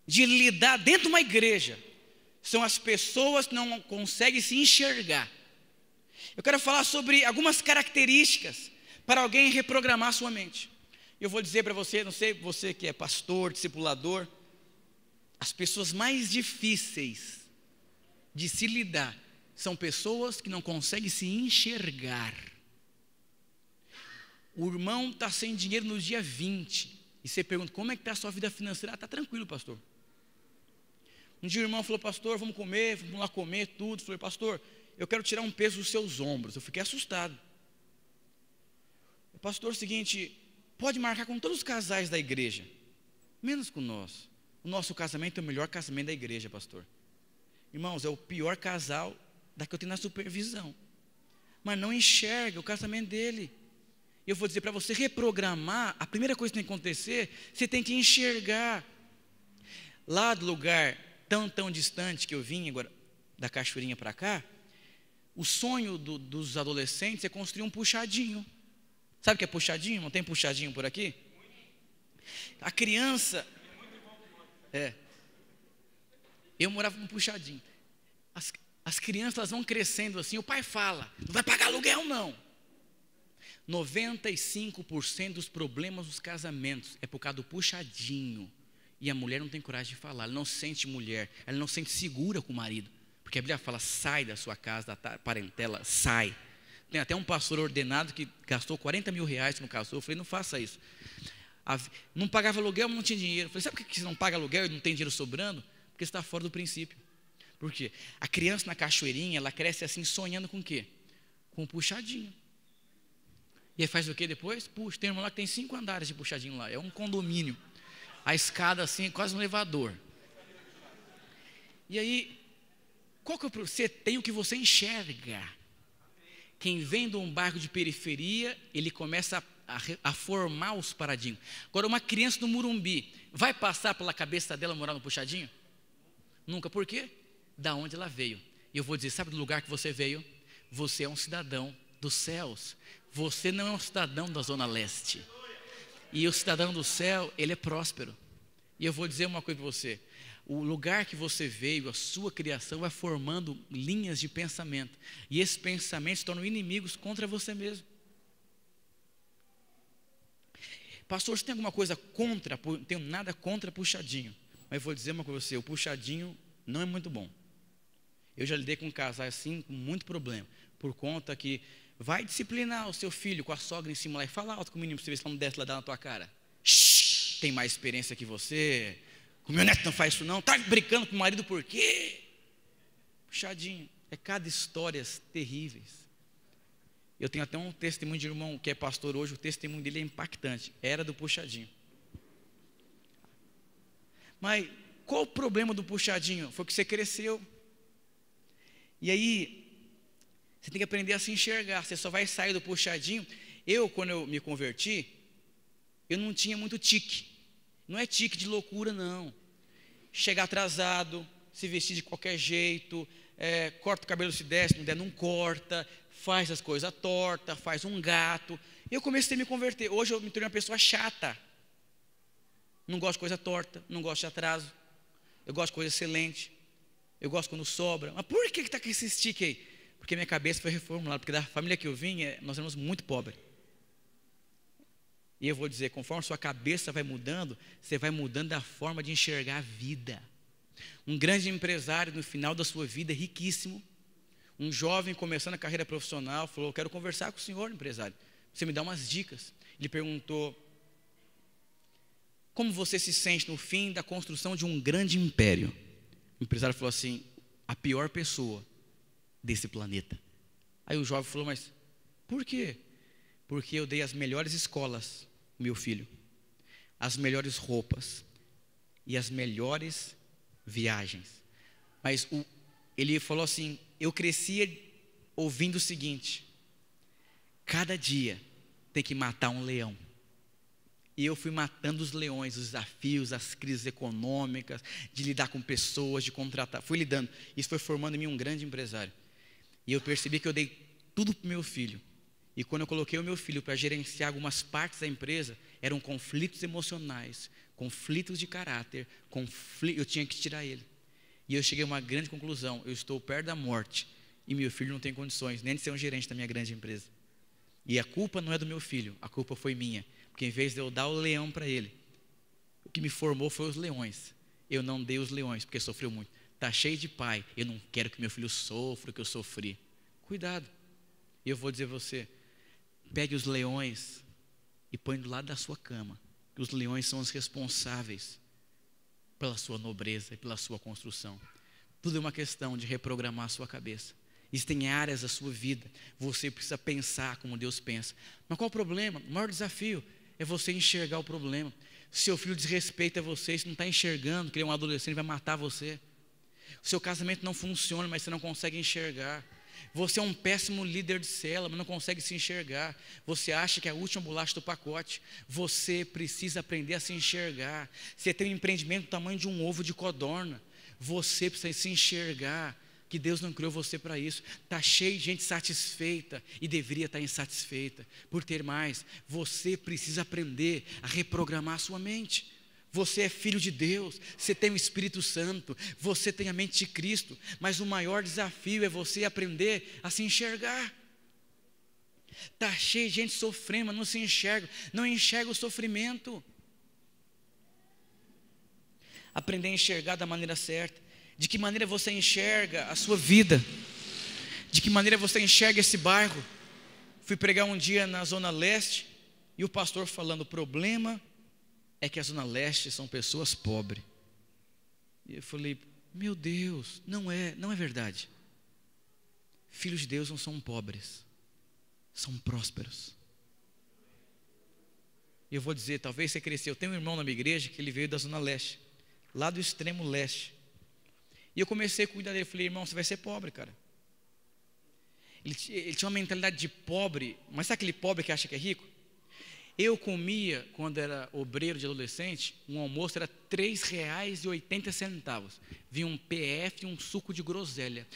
de lidar dentro de uma igreja são as pessoas que não conseguem se enxergar. Eu quero falar sobre algumas características para alguém reprogramar a sua mente. Eu vou dizer para você, não sei, você que é pastor, discipulador, as pessoas mais difíceis de se lidar são pessoas que não conseguem se enxergar. O irmão está sem dinheiro no dia 20, e você pergunta: como é que está a sua vida financeira? Está tranquilo, pastor. Um dia o irmão falou: pastor, vamos lá comer tudo. Eu falei: pastor, eu quero tirar um peso dos seus ombros. Eu fiquei assustado. Pastor, é o seguinte, pode marcar com todos os casais da igreja, menos com nós. O nosso casamento é o melhor casamento da igreja, pastor. Irmãos, é o pior casal da que eu tenho na supervisão. Mas não enxerga o casamento dele. Eu vou dizer para você reprogramar, a primeira coisa que tem que acontecer, você tem que enxergar. Lá do lugar tão distante que eu vim agora, da Cachoeirinha para cá, o sonho dos adolescentes é construir um puxadinho. Sabe o que é puxadinho? Não tem puxadinho por aqui? A criança... Eu morava num puxadinho. As crianças, elas vão crescendo assim, o pai fala: não vai pagar aluguel não. 95% dos problemas dos casamentos é por causa do puxadinho. E a mulher não tem coragem de falar, ela não se sente mulher, ela não se sente segura com o marido. Porque a Bíblia fala: sai da sua casa, da parentela, sai. Tem até um pastor ordenado que gastou R$40 mil no casou. Eu falei: não faça isso. Não pagava aluguel, mas não tinha dinheiro. Eu falei: sabe por que você não paga aluguel e não tem dinheiro sobrando? Porque você está fora do princípio. Por quê? A criança na Cachoeirinha, ela cresce assim, sonhando com o quê? Com um puxadinho. E aí faz o quê depois? Puxa, tem um irmão lá que tem 5 andares de puxadinho lá. É um condomínio. A escada assim, quase um elevador. E aí, qual que é você tem o que você enxerga. Quem vem de um bairro de periferia, ele começa a formar os paradigmas. Agora, uma criança do Morumbi, vai passar pela cabeça dela morar no puxadinho? Nunca. Por quê? Da onde ela veio. E eu vou dizer: sabe do lugar que você veio? Você é um cidadão dos céus. Você não é um cidadão da Zona Leste. E o cidadão do céu, ele é próspero. E eu vou dizer uma coisa para você: O lugar que você veio, a sua criação vai formando linhas de pensamento. E esses pensamentos se tornam inimigos contra você mesmo. Pastor, você tem alguma coisa contra? Não tenho nada contra puxadinho. Mas eu vou dizer uma coisa para você, o puxadinho não é muito bom. Eu já lidei com casais assim, com muito problema. Por conta que vai disciplinar o seu filho com a sogra em cima lá e fala alto com o menino para você ver se ela não desce lá na tua cara. Shhh, tem mais experiência que você. O meu neto não faz isso não. Tá brincando com o marido por quê? Puxadinho. É cada histórias terríveis. Eu tenho até um testemunho de irmão que é pastor hoje. O testemunho dele é impactante. Era do puxadinho. Mas qual o problema do puxadinho? Foi que você cresceu. E aí, você tem que aprender a se enxergar. Você só vai sair do puxadinho. Quando eu me converti, eu não tinha muito tique. Não é tique de loucura, não. Chegar atrasado, se vestir de qualquer jeito, corta o cabelo se der, se não der, não corta, faz as coisas tortas, faz um gato. Eu comecei a me converter. Hoje eu me tornei uma pessoa chata. Não gosto de coisa torta, não gosto de atraso. Eu gosto de coisa excelente. Eu gosto quando sobra. Mas por que está com esse stick aí? Porque minha cabeça foi reformulada. Porque da família que eu vim, nós éramos muito pobres. E eu vou dizer, conforme sua cabeça vai mudando, você vai mudando a forma de enxergar a vida. Um grande empresário no final da sua vida, riquíssimo. Um jovem começando a carreira profissional, falou, eu quero conversar com o senhor, empresário. Você me dá umas dicas. Ele perguntou, como você se sente no fim da construção de um grande império? O empresário falou assim, a pior pessoa desse planeta. Aí o jovem falou, mas por quê? Porque eu dei as melhores escolas, meu filho, as melhores roupas e as melhores viagens. Mas ele falou assim, eu crescia ouvindo o seguinte, cada dia tem que matar um leão. E eu fui matando os leões, os desafios, as crises econômicas, de lidar com pessoas, de contratar. Fui lidando. Isso foi formando em mim um grande empresário. E eu percebi que eu dei tudo para o meu filho. E quando eu coloquei o meu filho para gerenciar algumas partes da empresa, eram conflitos emocionais, conflitos de caráter, eu tinha que tirar ele. E eu cheguei a uma grande conclusão, eu estou perto da morte, e meu filho não tem condições nem de ser um gerente da minha grande empresa. E a culpa não é do meu filho, a culpa foi minha. Porque em vez de eu dar o leão para ele, o que me formou foi os leões. Eu não dei os leões, porque sofreu muito. Está cheio de pai, eu não quero que meu filho sofra o que eu sofri. Cuidado. E eu vou dizer a você, pegue os leões e põe do lado da sua cama. Que os leões são os responsáveis pela sua nobreza e pela sua construção. Tudo é uma questão de reprogramar a sua cabeça. Existem áreas da sua vida, você precisa pensar como Deus pensa. Mas qual o problema? O maior desafio é você enxergar o problema. Seu filho desrespeita você, você não está enxergando que ele é um adolescente, vai matar você. O seu casamento não funciona, mas você não consegue enxergar. Você é um péssimo líder de célula, mas não consegue se enxergar. Você acha que é a última bolacha do pacote. Você precisa aprender a se enxergar. Você tem um empreendimento do tamanho de um ovo de codorna. Você precisa se enxergar que Deus não criou você para isso. Está cheio de gente satisfeita e deveria estar insatisfeita por ter mais. Você precisa aprender a reprogramar a sua mente. Você é filho de Deus, você tem o Espírito Santo, você tem a mente de Cristo, mas o maior desafio é você aprender a se enxergar. Está cheio de gente sofrendo, mas não se enxerga, não enxerga o sofrimento. Aprender a enxergar da maneira certa. De que maneira você enxerga a sua vida? De que maneira você enxerga esse bairro? Fui pregar um dia na Zona Leste e o pastor falando, o problema é que a Zona Leste são pessoas pobres. E eu falei, meu Deus, não é verdade. Filhos de Deus não são pobres, são prósperos. E eu vou dizer, talvez você cresceu. Eu tenho um irmão na minha igreja que ele veio da Zona Leste, lá do extremo leste. E eu comecei a cuidar dele, falei, irmão, você vai ser pobre, cara. Ele tinha uma mentalidade de pobre, mas sabe aquele pobre que acha que é rico? Eu comia, quando era obreiro de adolescente, um almoço era R$3,80. Vinha um PF e um suco de groselha.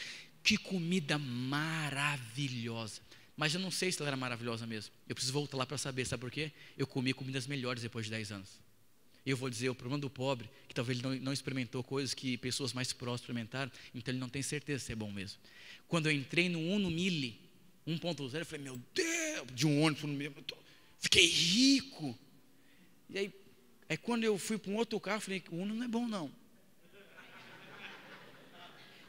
Que comida maravilhosa. Mas eu não sei se ela era maravilhosa mesmo. Eu preciso voltar lá para saber, sabe por quê? Eu comi comidas melhores depois de 10 anos. E eu vou dizer, o problema do pobre, que talvez ele não experimentou coisas que pessoas mais próximas experimentaram, então ele não tem certeza se é bom mesmo. Quando eu entrei no Uno Mille 1.0, eu falei, meu Deus, de um ônibus, fiquei rico. E aí quando eu fui para um outro carro, eu falei, o Uno não é bom não.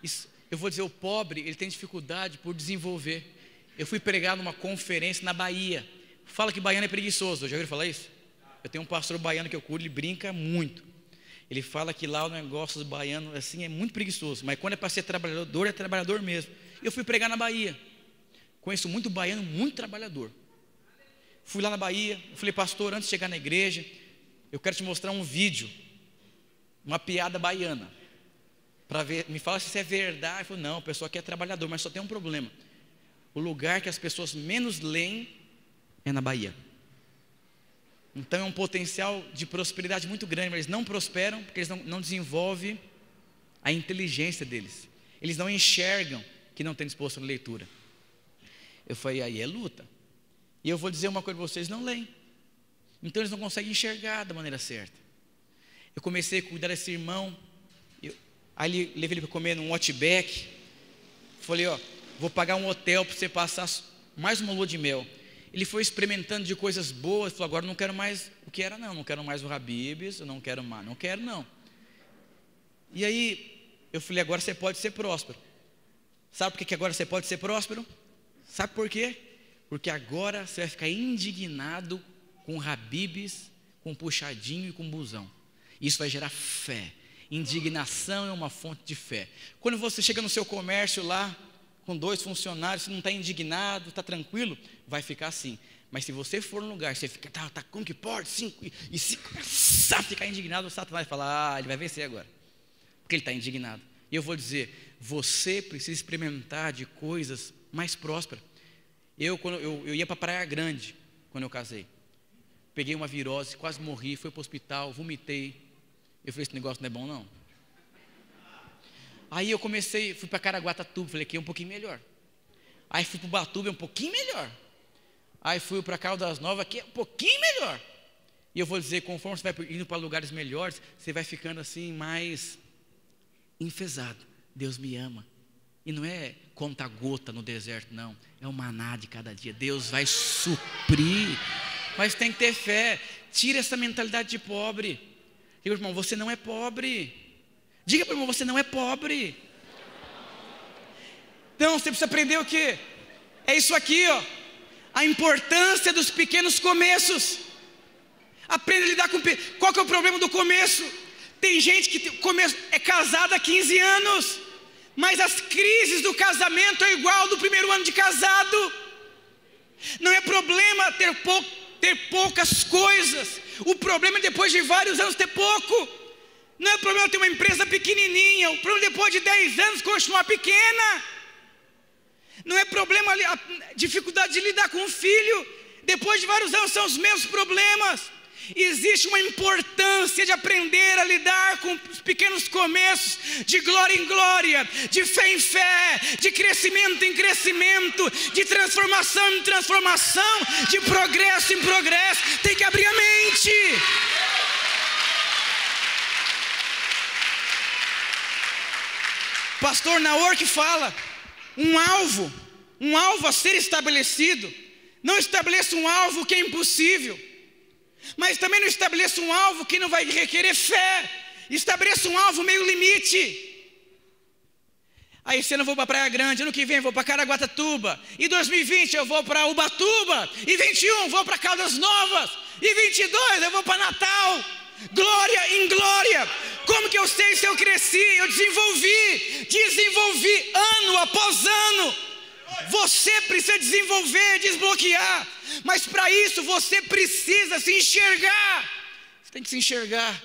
Isso, eu vou dizer, o pobre, ele tem dificuldade por desenvolver. Eu fui pregar numa conferência na Bahia. Fala que baiano é preguiçoso, já ouviram falar isso? Eu tenho um pastor baiano que eu cuido, ele brinca muito. Ele fala que lá o negócio dos baianos assim, é muito preguiçoso, mas quando é para ser trabalhador, é trabalhador mesmo. Eu fui pregar na Bahia. Conheço muito baiano, muito trabalhador. Fui lá na Bahia, eu falei, pastor, antes de chegar na igreja, eu quero te mostrar um vídeo, uma piada baiana, para ver, me fala se isso é verdade. Ele falou, não, o pessoal aqui é trabalhador, mas só tem um problema. O lugar que as pessoas menos leem é na Bahia. Então é um potencial de prosperidade muito grande, mas eles não prosperam porque eles não desenvolvem a inteligência deles. Eles não enxergam que não tem disposto na leitura. Eu falei, aí é luta. E eu vou dizer uma coisa para vocês, não leem. Então eles não conseguem enxergar da maneira certa. Eu comecei a cuidar desse irmão, aí levei ele para comer num Outback. Falei, vou pagar um hotel para você passar mais uma lua de mel. Ele foi experimentando de coisas boas, falou, agora não quero mais o que era não quero mais o Habib's, eu não quero mais, não quero não. E aí, eu falei, agora você pode ser próspero. Sabe por que agora você pode ser próspero? Sabe por quê? Porque agora você vai ficar indignado com Habib's, com puxadinho e com busão. Isso vai gerar fé. Indignação é uma fonte de fé. Quando você chega no seu comércio lá, com 2 funcionários, você não está indignado, está tranquilo, vai ficar assim. Mas se você for no lugar, você fica, tá, como que pode? 5 e se começar a ficar indignado, o Satanás fala, ele vai vencer agora, porque ele está indignado. E eu vou dizer, você precisa experimentar de coisas mais prósperas. Quando eu ia para Praia Grande, quando eu casei, peguei uma virose, quase morri, fui para o hospital, vomitei. Eu falei, esse negócio não é bom não. Aí eu fui para Caraguatatuba, falei que é um pouquinho melhor. Aí fui para Ubatuba, é um pouquinho melhor. Aí fui para Caldas Novas, aqui é um pouquinho melhor. E eu vou dizer, conforme você vai indo para lugares melhores, você vai ficando assim mais enfesado. Deus me ama. E não é conta-gota no deserto, não. É o maná de cada dia. Deus vai suprir. Mas tem que ter fé. Tira essa mentalidade de pobre. Diga, irmão, você não é pobre. Diga para o irmão, você não é pobre. Então, você precisa aprender o quê? É isso aqui, a importância dos pequenos começos. Aprenda a lidar com... Qual que é o problema do começo? Tem gente que é casada há 15 anos, mas as crises do casamento é igual do primeiro ano de casado. Não é problema ter poucas coisas. O problema é depois de vários anos ter pouco. Não é problema ter uma empresa pequenininha. O problema é depois de 10 anos continuar pequena. Não é problema a dificuldade de lidar com o filho. Depois de vários anos são os mesmos problemas. Existe uma importância de aprender a lidar com os pequenos começos, de glória em glória, de fé em fé, de crescimento em crescimento, de transformação em transformação, de progresso em progresso. Tem que abrir a mente. Pastor Naor que fala, um alvo a ser estabelecido. Não estabeleça um alvo que é impossível, mas também não estabeleça um alvo que não vai requerer fé. Estabeleça um alvo meio limite. Aí esse ano eu vou para Praia Grande, ano que vem eu vou para Caraguatatuba, e 2020 eu vou para Ubatuba, e 21 vou para Caldas Novas, e 22 eu vou para Natal. Glória em glória. Como que eu sei se eu cresci? Eu desenvolvi ano após ano. Você precisa desenvolver, desbloquear, mas para isso você precisa se enxergar. Você tem que se enxergar.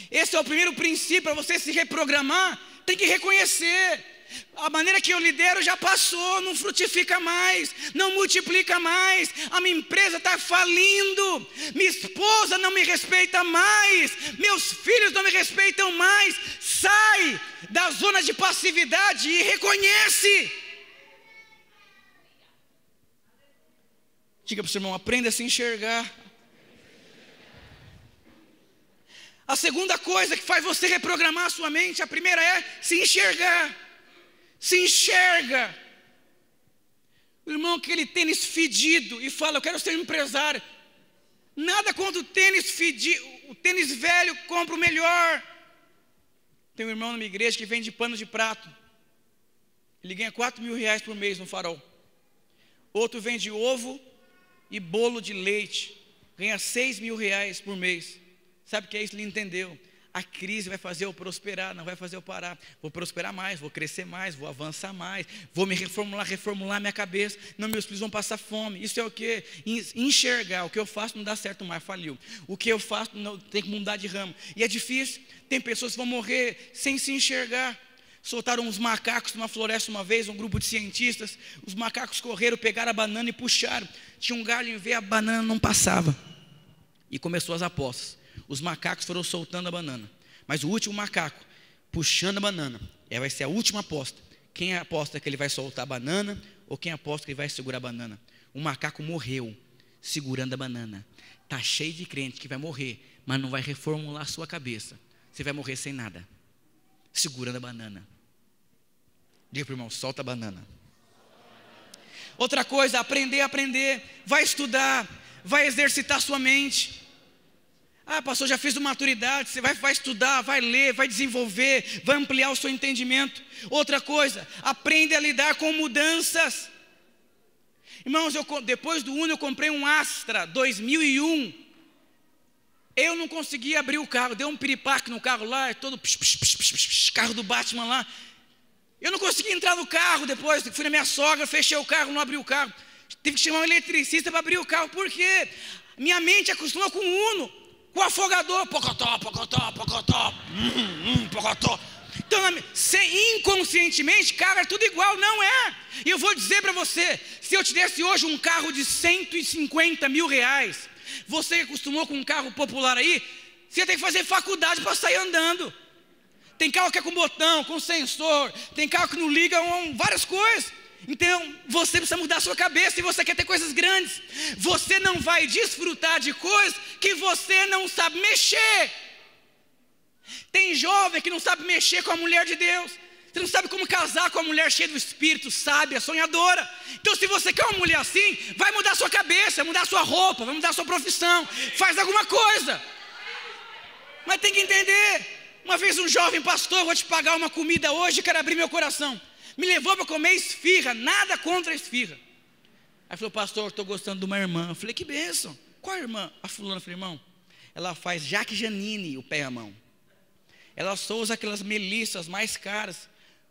Esse é o primeiro princípio para você se reprogramar. Tem que reconhecer. A maneira que eu lidero já passou, não frutifica mais, não multiplica mais. A minha empresa está falindo, minha esposa não me respeita mais, meus filhos não me respeitam mais. Sai da zona de passividade e reconhece. Diga para o seu irmão, aprenda a se enxergar. A segunda coisa que faz você reprogramar a sua mente, a primeira é se enxergar. Se enxerga. O irmão, aquele tênis fedido e fala, eu quero ser empresário. Nada contra o tênis fedido, o tênis velho, compra o melhor. Tem um irmão na minha igreja que vende pano de prato. Ele ganha 4 mil reais por mês no Farol. Outro vende ovo e bolo de leite. Ganha 6 mil reais por mês. Sabe o que é isso? Ele entendeu. A crise vai fazer eu prosperar, não vai fazer eu parar. Vou prosperar mais, vou crescer mais, vou avançar mais. Vou me reformular minha cabeça. Não, meus filhos vão passar fome. Isso é o quê? Enxergar. O que eu faço não dá certo mais, faliu. O que eu faço não, tem que mudar de ramo. E é difícil. Tem pessoas que vão morrer sem se enxergar. Soltaram uns macacos numa floresta uma vez, um grupo de cientistas. Os macacos correram, pegaram a banana e puxaram. Tinha um galho em V, a banana não passava. E começou as apostas. Os macacos foram soltando a banana. Mas o último macaco, puxando a banana, vai ser a última aposta. Quem aposta que ele vai soltar a banana ou quem aposta que ele vai segurar a banana? O macaco morreu segurando a banana. Está cheio de crente que vai morrer, mas não vai reformular a sua cabeça. Você vai morrer sem nada, segurando a banana. Diga para o irmão, solta a banana. Outra coisa, aprender. Vai estudar, vai exercitar sua mente. Ah, pastor, já fiz maturidade. Você vai estudar, vai ler, vai desenvolver, vai ampliar o seu entendimento. Outra coisa, aprende a lidar com mudanças. Irmãos, depois do Uno eu comprei um Astra 2001. Eu não conseguia abrir o carro, deu um piripaque no carro lá, todo carro do Batman lá. Eu não conseguia entrar no carro depois, fui na minha sogra, fechei o carro, não abri o carro. Tive que chamar um eletricista para abrir o carro, por quê? Minha mente acostumou com o Uno, com o afogador, pocotó, pocotó. Então, inconscientemente, cara, é tudo igual, não é? E eu vou dizer para você, se eu te desse hoje um carro de 150 mil reais, você que acostumou com um carro popular aí, você tem que fazer faculdade para sair andando. Tem carro que é com botão, com sensor, tem carro que não liga, várias coisas. Então, você precisa mudar a sua cabeça se você quer ter coisas grandes. Você não vai desfrutar de coisas que você não sabe mexer. Tem jovem que não sabe mexer com a mulher de Deus. Você não sabe como casar com a mulher cheia do Espírito, sábia, sonhadora. Então, se você quer uma mulher assim, vai mudar a sua cabeça, vai mudar a sua roupa, vai mudar a sua profissão. Faz alguma coisa. Mas tem que entender. Uma vez um jovem pastor, vou te pagar uma comida hoje, quero abrir meu coração. Me levou para comer esfirra, nada contra a esfirra. Aí falou, pastor, estou gostando de uma irmã. Eu falei, que bênção. Qual irmã? A fulana. Eu falei, irmão, ela faz Jaque Janine, o pé e a mão. Ela só usa aquelas melissas mais caras.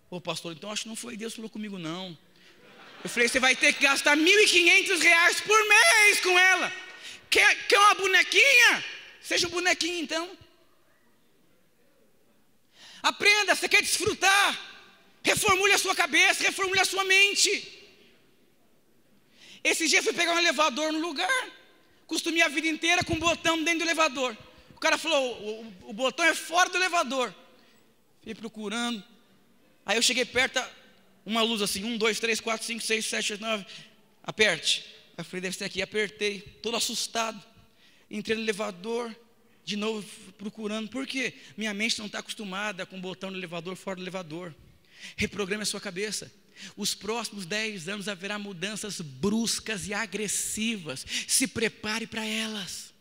Ô pastor, então acho que não foi Deus que falou comigo não. Eu falei, você vai ter que gastar R$1.500 por mês com ela. Quer uma bonequinha? Seja um bonequinho então. Aprenda, você quer desfrutar. Reformule a sua cabeça, reformule a sua mente. Esse dia eu fui pegar um elevador no lugar. Costumei a vida inteira com um botão dentro do elevador. O cara falou, o botão é fora do elevador. Fui procurando. Aí eu cheguei perto, uma luz assim, 1, 2, 3, 4, 5, 6, 7, 8, 9. Aperte. Eu falei, deve ser aqui. Apertei, todo assustado. Entrei no elevador, de novo procurando. Por quê? Minha mente não está acostumada com o botão no elevador, fora do elevador. Reprograme a sua cabeça. Os próximos 10 anos haverá mudanças bruscas e agressivas. Se prepare para elas.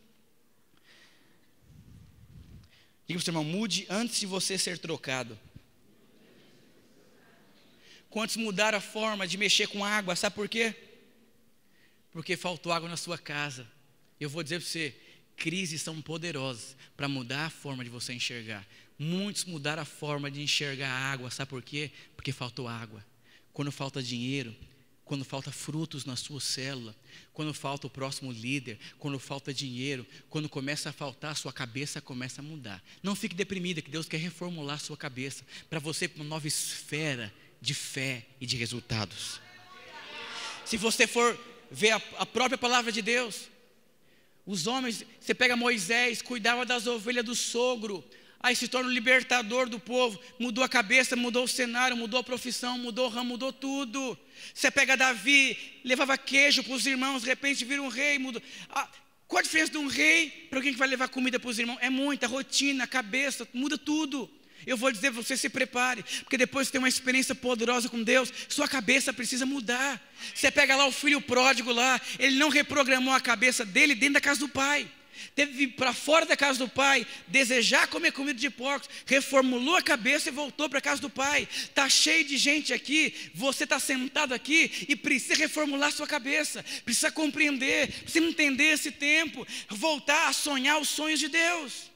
Diga para o seu irmão, mude antes de você ser trocado. Quantos mudaram a forma de mexer com água? Sabe por quê? Porque faltou água na sua casa. Eu vou dizer para você, crises são poderosas para mudar a forma de você enxergar. Muitos mudaram a forma de enxergar a água, sabe por quê? Porque faltou água. Quando falta dinheiro, quando falta frutos na sua célula, quando falta o próximo líder, quando falta dinheiro, quando começa a faltar, a sua cabeça começa a mudar. Não fique deprimida, que Deus quer reformular a sua cabeça, para você ir para uma nova esfera de fé e de resultados. Se você for ver a própria palavra de Deus, os homens, você pega Moisés, cuidava das ovelhas do sogro, aí se torna o libertador do povo, mudou a cabeça, mudou o cenário, mudou a profissão, mudou o ramo, mudou tudo. Você pega Davi, levava queijo para os irmãos, de repente vira um rei, mudou. Qual a diferença de um rei para alguém que vai levar comida para os irmãos? É muita rotina, a cabeça, muda tudo. Eu vou dizer para você, se prepare, porque depois de ter uma experiência poderosa com Deus, sua cabeça precisa mudar. Você pega lá o filho pródigo lá, ele não reprogramou a cabeça dele dentro da casa do pai. Teve que ir para fora da casa do pai, desejar comer comida de porcos, reformulou a cabeça e voltou para a casa do pai. Está cheio de gente aqui, você está sentado aqui e precisa reformular sua cabeça, precisa compreender, precisa entender esse tempo, voltar a sonhar os sonhos de Deus.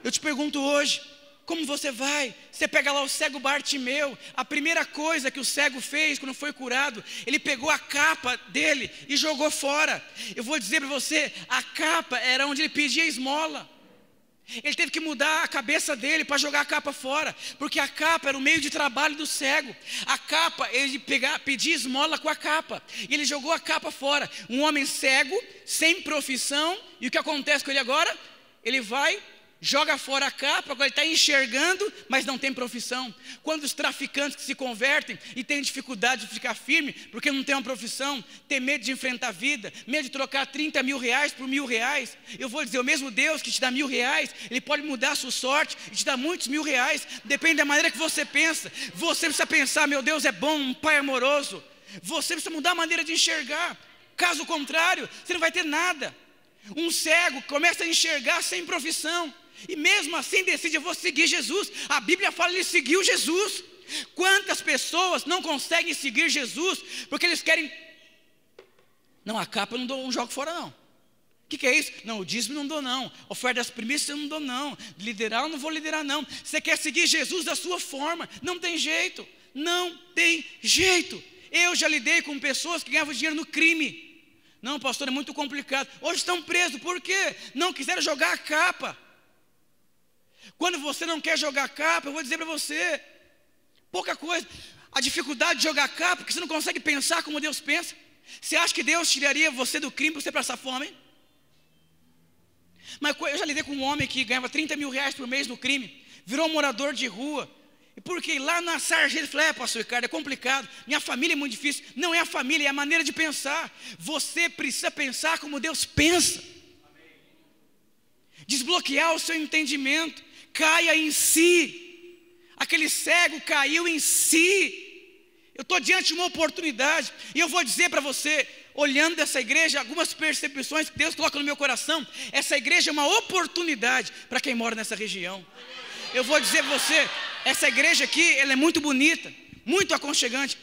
Eu te pergunto hoje, como você vai? Você pega lá o cego Bartimeu, a primeira coisa que o cego fez quando foi curado, ele pegou a capa dele e jogou fora. Eu vou dizer para você, a capa era onde ele pedia esmola. Ele teve que mudar a cabeça dele para jogar a capa fora, porque a capa era o meio de trabalho do cego. A capa, ele pedia esmola com a capa, e ele jogou a capa fora. Um homem cego, sem profissão, e o que acontece com ele agora? Ele vai, joga fora a capa, agora ele está enxergando, mas não tem profissão. Quando os traficantes que se convertem e têm dificuldade de ficar firme, porque não tem uma profissão, tem medo de enfrentar a vida, medo de trocar 30 mil reais por R$1.000, eu vou dizer, o mesmo Deus que te dá R$1.000, Ele pode mudar a sua sorte e te dar muitos R$1.000, depende da maneira que você pensa. Você precisa pensar, meu Deus é bom, um pai amoroso. Você precisa mudar a maneira de enxergar, caso contrário, você não vai ter nada. Um cego começa a enxergar sem profissão, e mesmo assim decide, eu vou seguir Jesus. A Bíblia fala que ele seguiu Jesus. Quantas pessoas não conseguem seguir Jesus porque eles querem, não, a capa eu não jogo fora não. O que é isso? Não, o dízimo não dou não, oferta das primícias eu não dou não, liderar eu não vou liderar não. Você quer seguir Jesus da sua forma, não tem jeito, não tem jeito. Eu já lidei com pessoas que ganhavam dinheiro no crime. Não, pastor, é muito complicado. Hoje estão presos, por quê? Não quiseram jogar a capa. Quando você não quer jogar capa, eu vou dizer para você, pouca coisa. A dificuldade de jogar capa, porque você não consegue pensar como Deus pensa. Você acha que Deus tiraria você do crime para você passar fome? Mas eu já lidei com um homem que ganhava 30 mil reais por mês no crime, virou um morador de rua. E porque lá na sarjeta, ele falou, pastor Ricardo, é complicado, minha família é muito difícil. Não é a família, é a maneira de pensar. Você precisa pensar como Deus pensa. Desbloquear o seu entendimento. Caia em si. Aquele cego caiu em si. Eu estou diante de uma oportunidade, e eu vou dizer para você, olhando dessa igreja, algumas percepções que Deus coloca no meu coração. Essa igreja é uma oportunidade para quem mora nessa região. Eu vou dizer para você, essa igreja aqui, ela é muito bonita, muito aconchegante.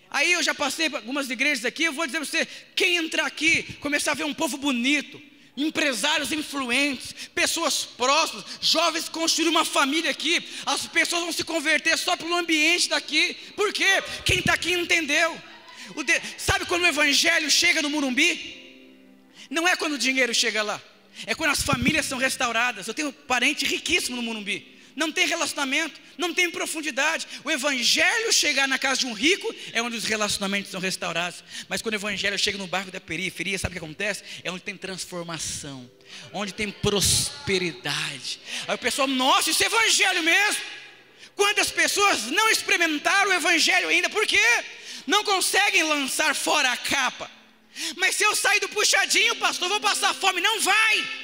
Aí eu já passei por algumas igrejas aqui, eu vou dizer para você, quem entrar aqui, começar a ver um povo bonito, empresários influentes, pessoas próximas, jovens construírem uma família aqui, as pessoas vão se converter só pelo ambiente daqui. Por quê? Quem está aqui entendeu. Sabe quando o evangelho chega no Morumbi? Não é quando o dinheiro chega lá, é quando as famílias são restauradas. Eu tenho parente riquíssimo no Morumbi, não tem relacionamento, não tem profundidade. O evangelho chegar na casa de um rico é onde os relacionamentos são restaurados. Mas quando o evangelho chega no bairro da periferia, sabe o que acontece? É onde tem transformação, onde tem prosperidade. Aí o pessoal, nossa, isso é evangelho mesmo. Quantas pessoas não experimentaram o evangelho ainda? Por quê? Não conseguem lançar fora a capa. Mas se eu sair do puxadinho, pastor, vou passar fome. Não vai.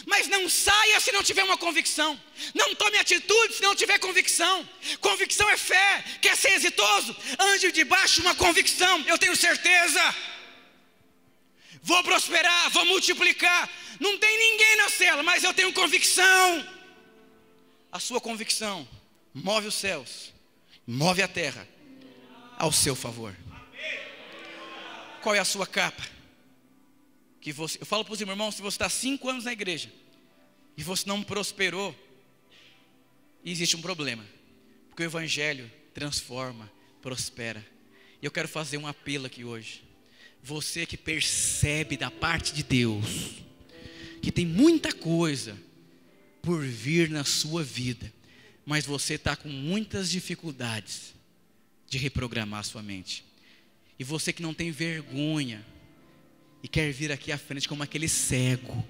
Mas não saia se não tiver uma convicção. Não tome atitude se não tiver convicção. Convicção é fé. Quer ser exitoso? Ande debaixo de uma convicção. Eu tenho certeza, vou prosperar, vou multiplicar. Não tem ninguém na cela, mas eu tenho convicção. A sua convicção move os céus, move a terra ao seu favor. Qual é a sua capa? Eu falo para os irmãos, se você está 5 anos na igreja e você não prosperou, existe um problema, porque o evangelho transforma, prospera. E eu quero fazer um apelo aqui hoje. Você que percebe da parte de Deus que tem muita coisa por vir na sua vida, mas você está com muitas dificuldades de reprogramar a sua mente. E você que não tem vergonha e quer vir aqui à frente como aquele cego.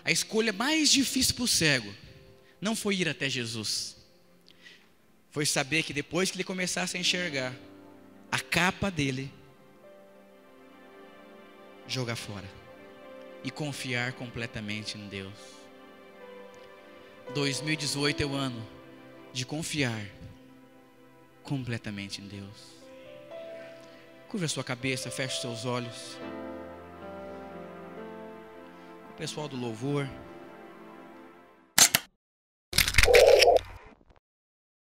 A escolha mais difícil para o cego não foi ir até Jesus, foi saber que depois que ele começasse a enxergar, a capa dele jogar fora e confiar completamente em Deus. 2018 é o ano de confiar completamente em Deus. Curva a sua cabeça, feche os seus olhos. O pessoal do louvor.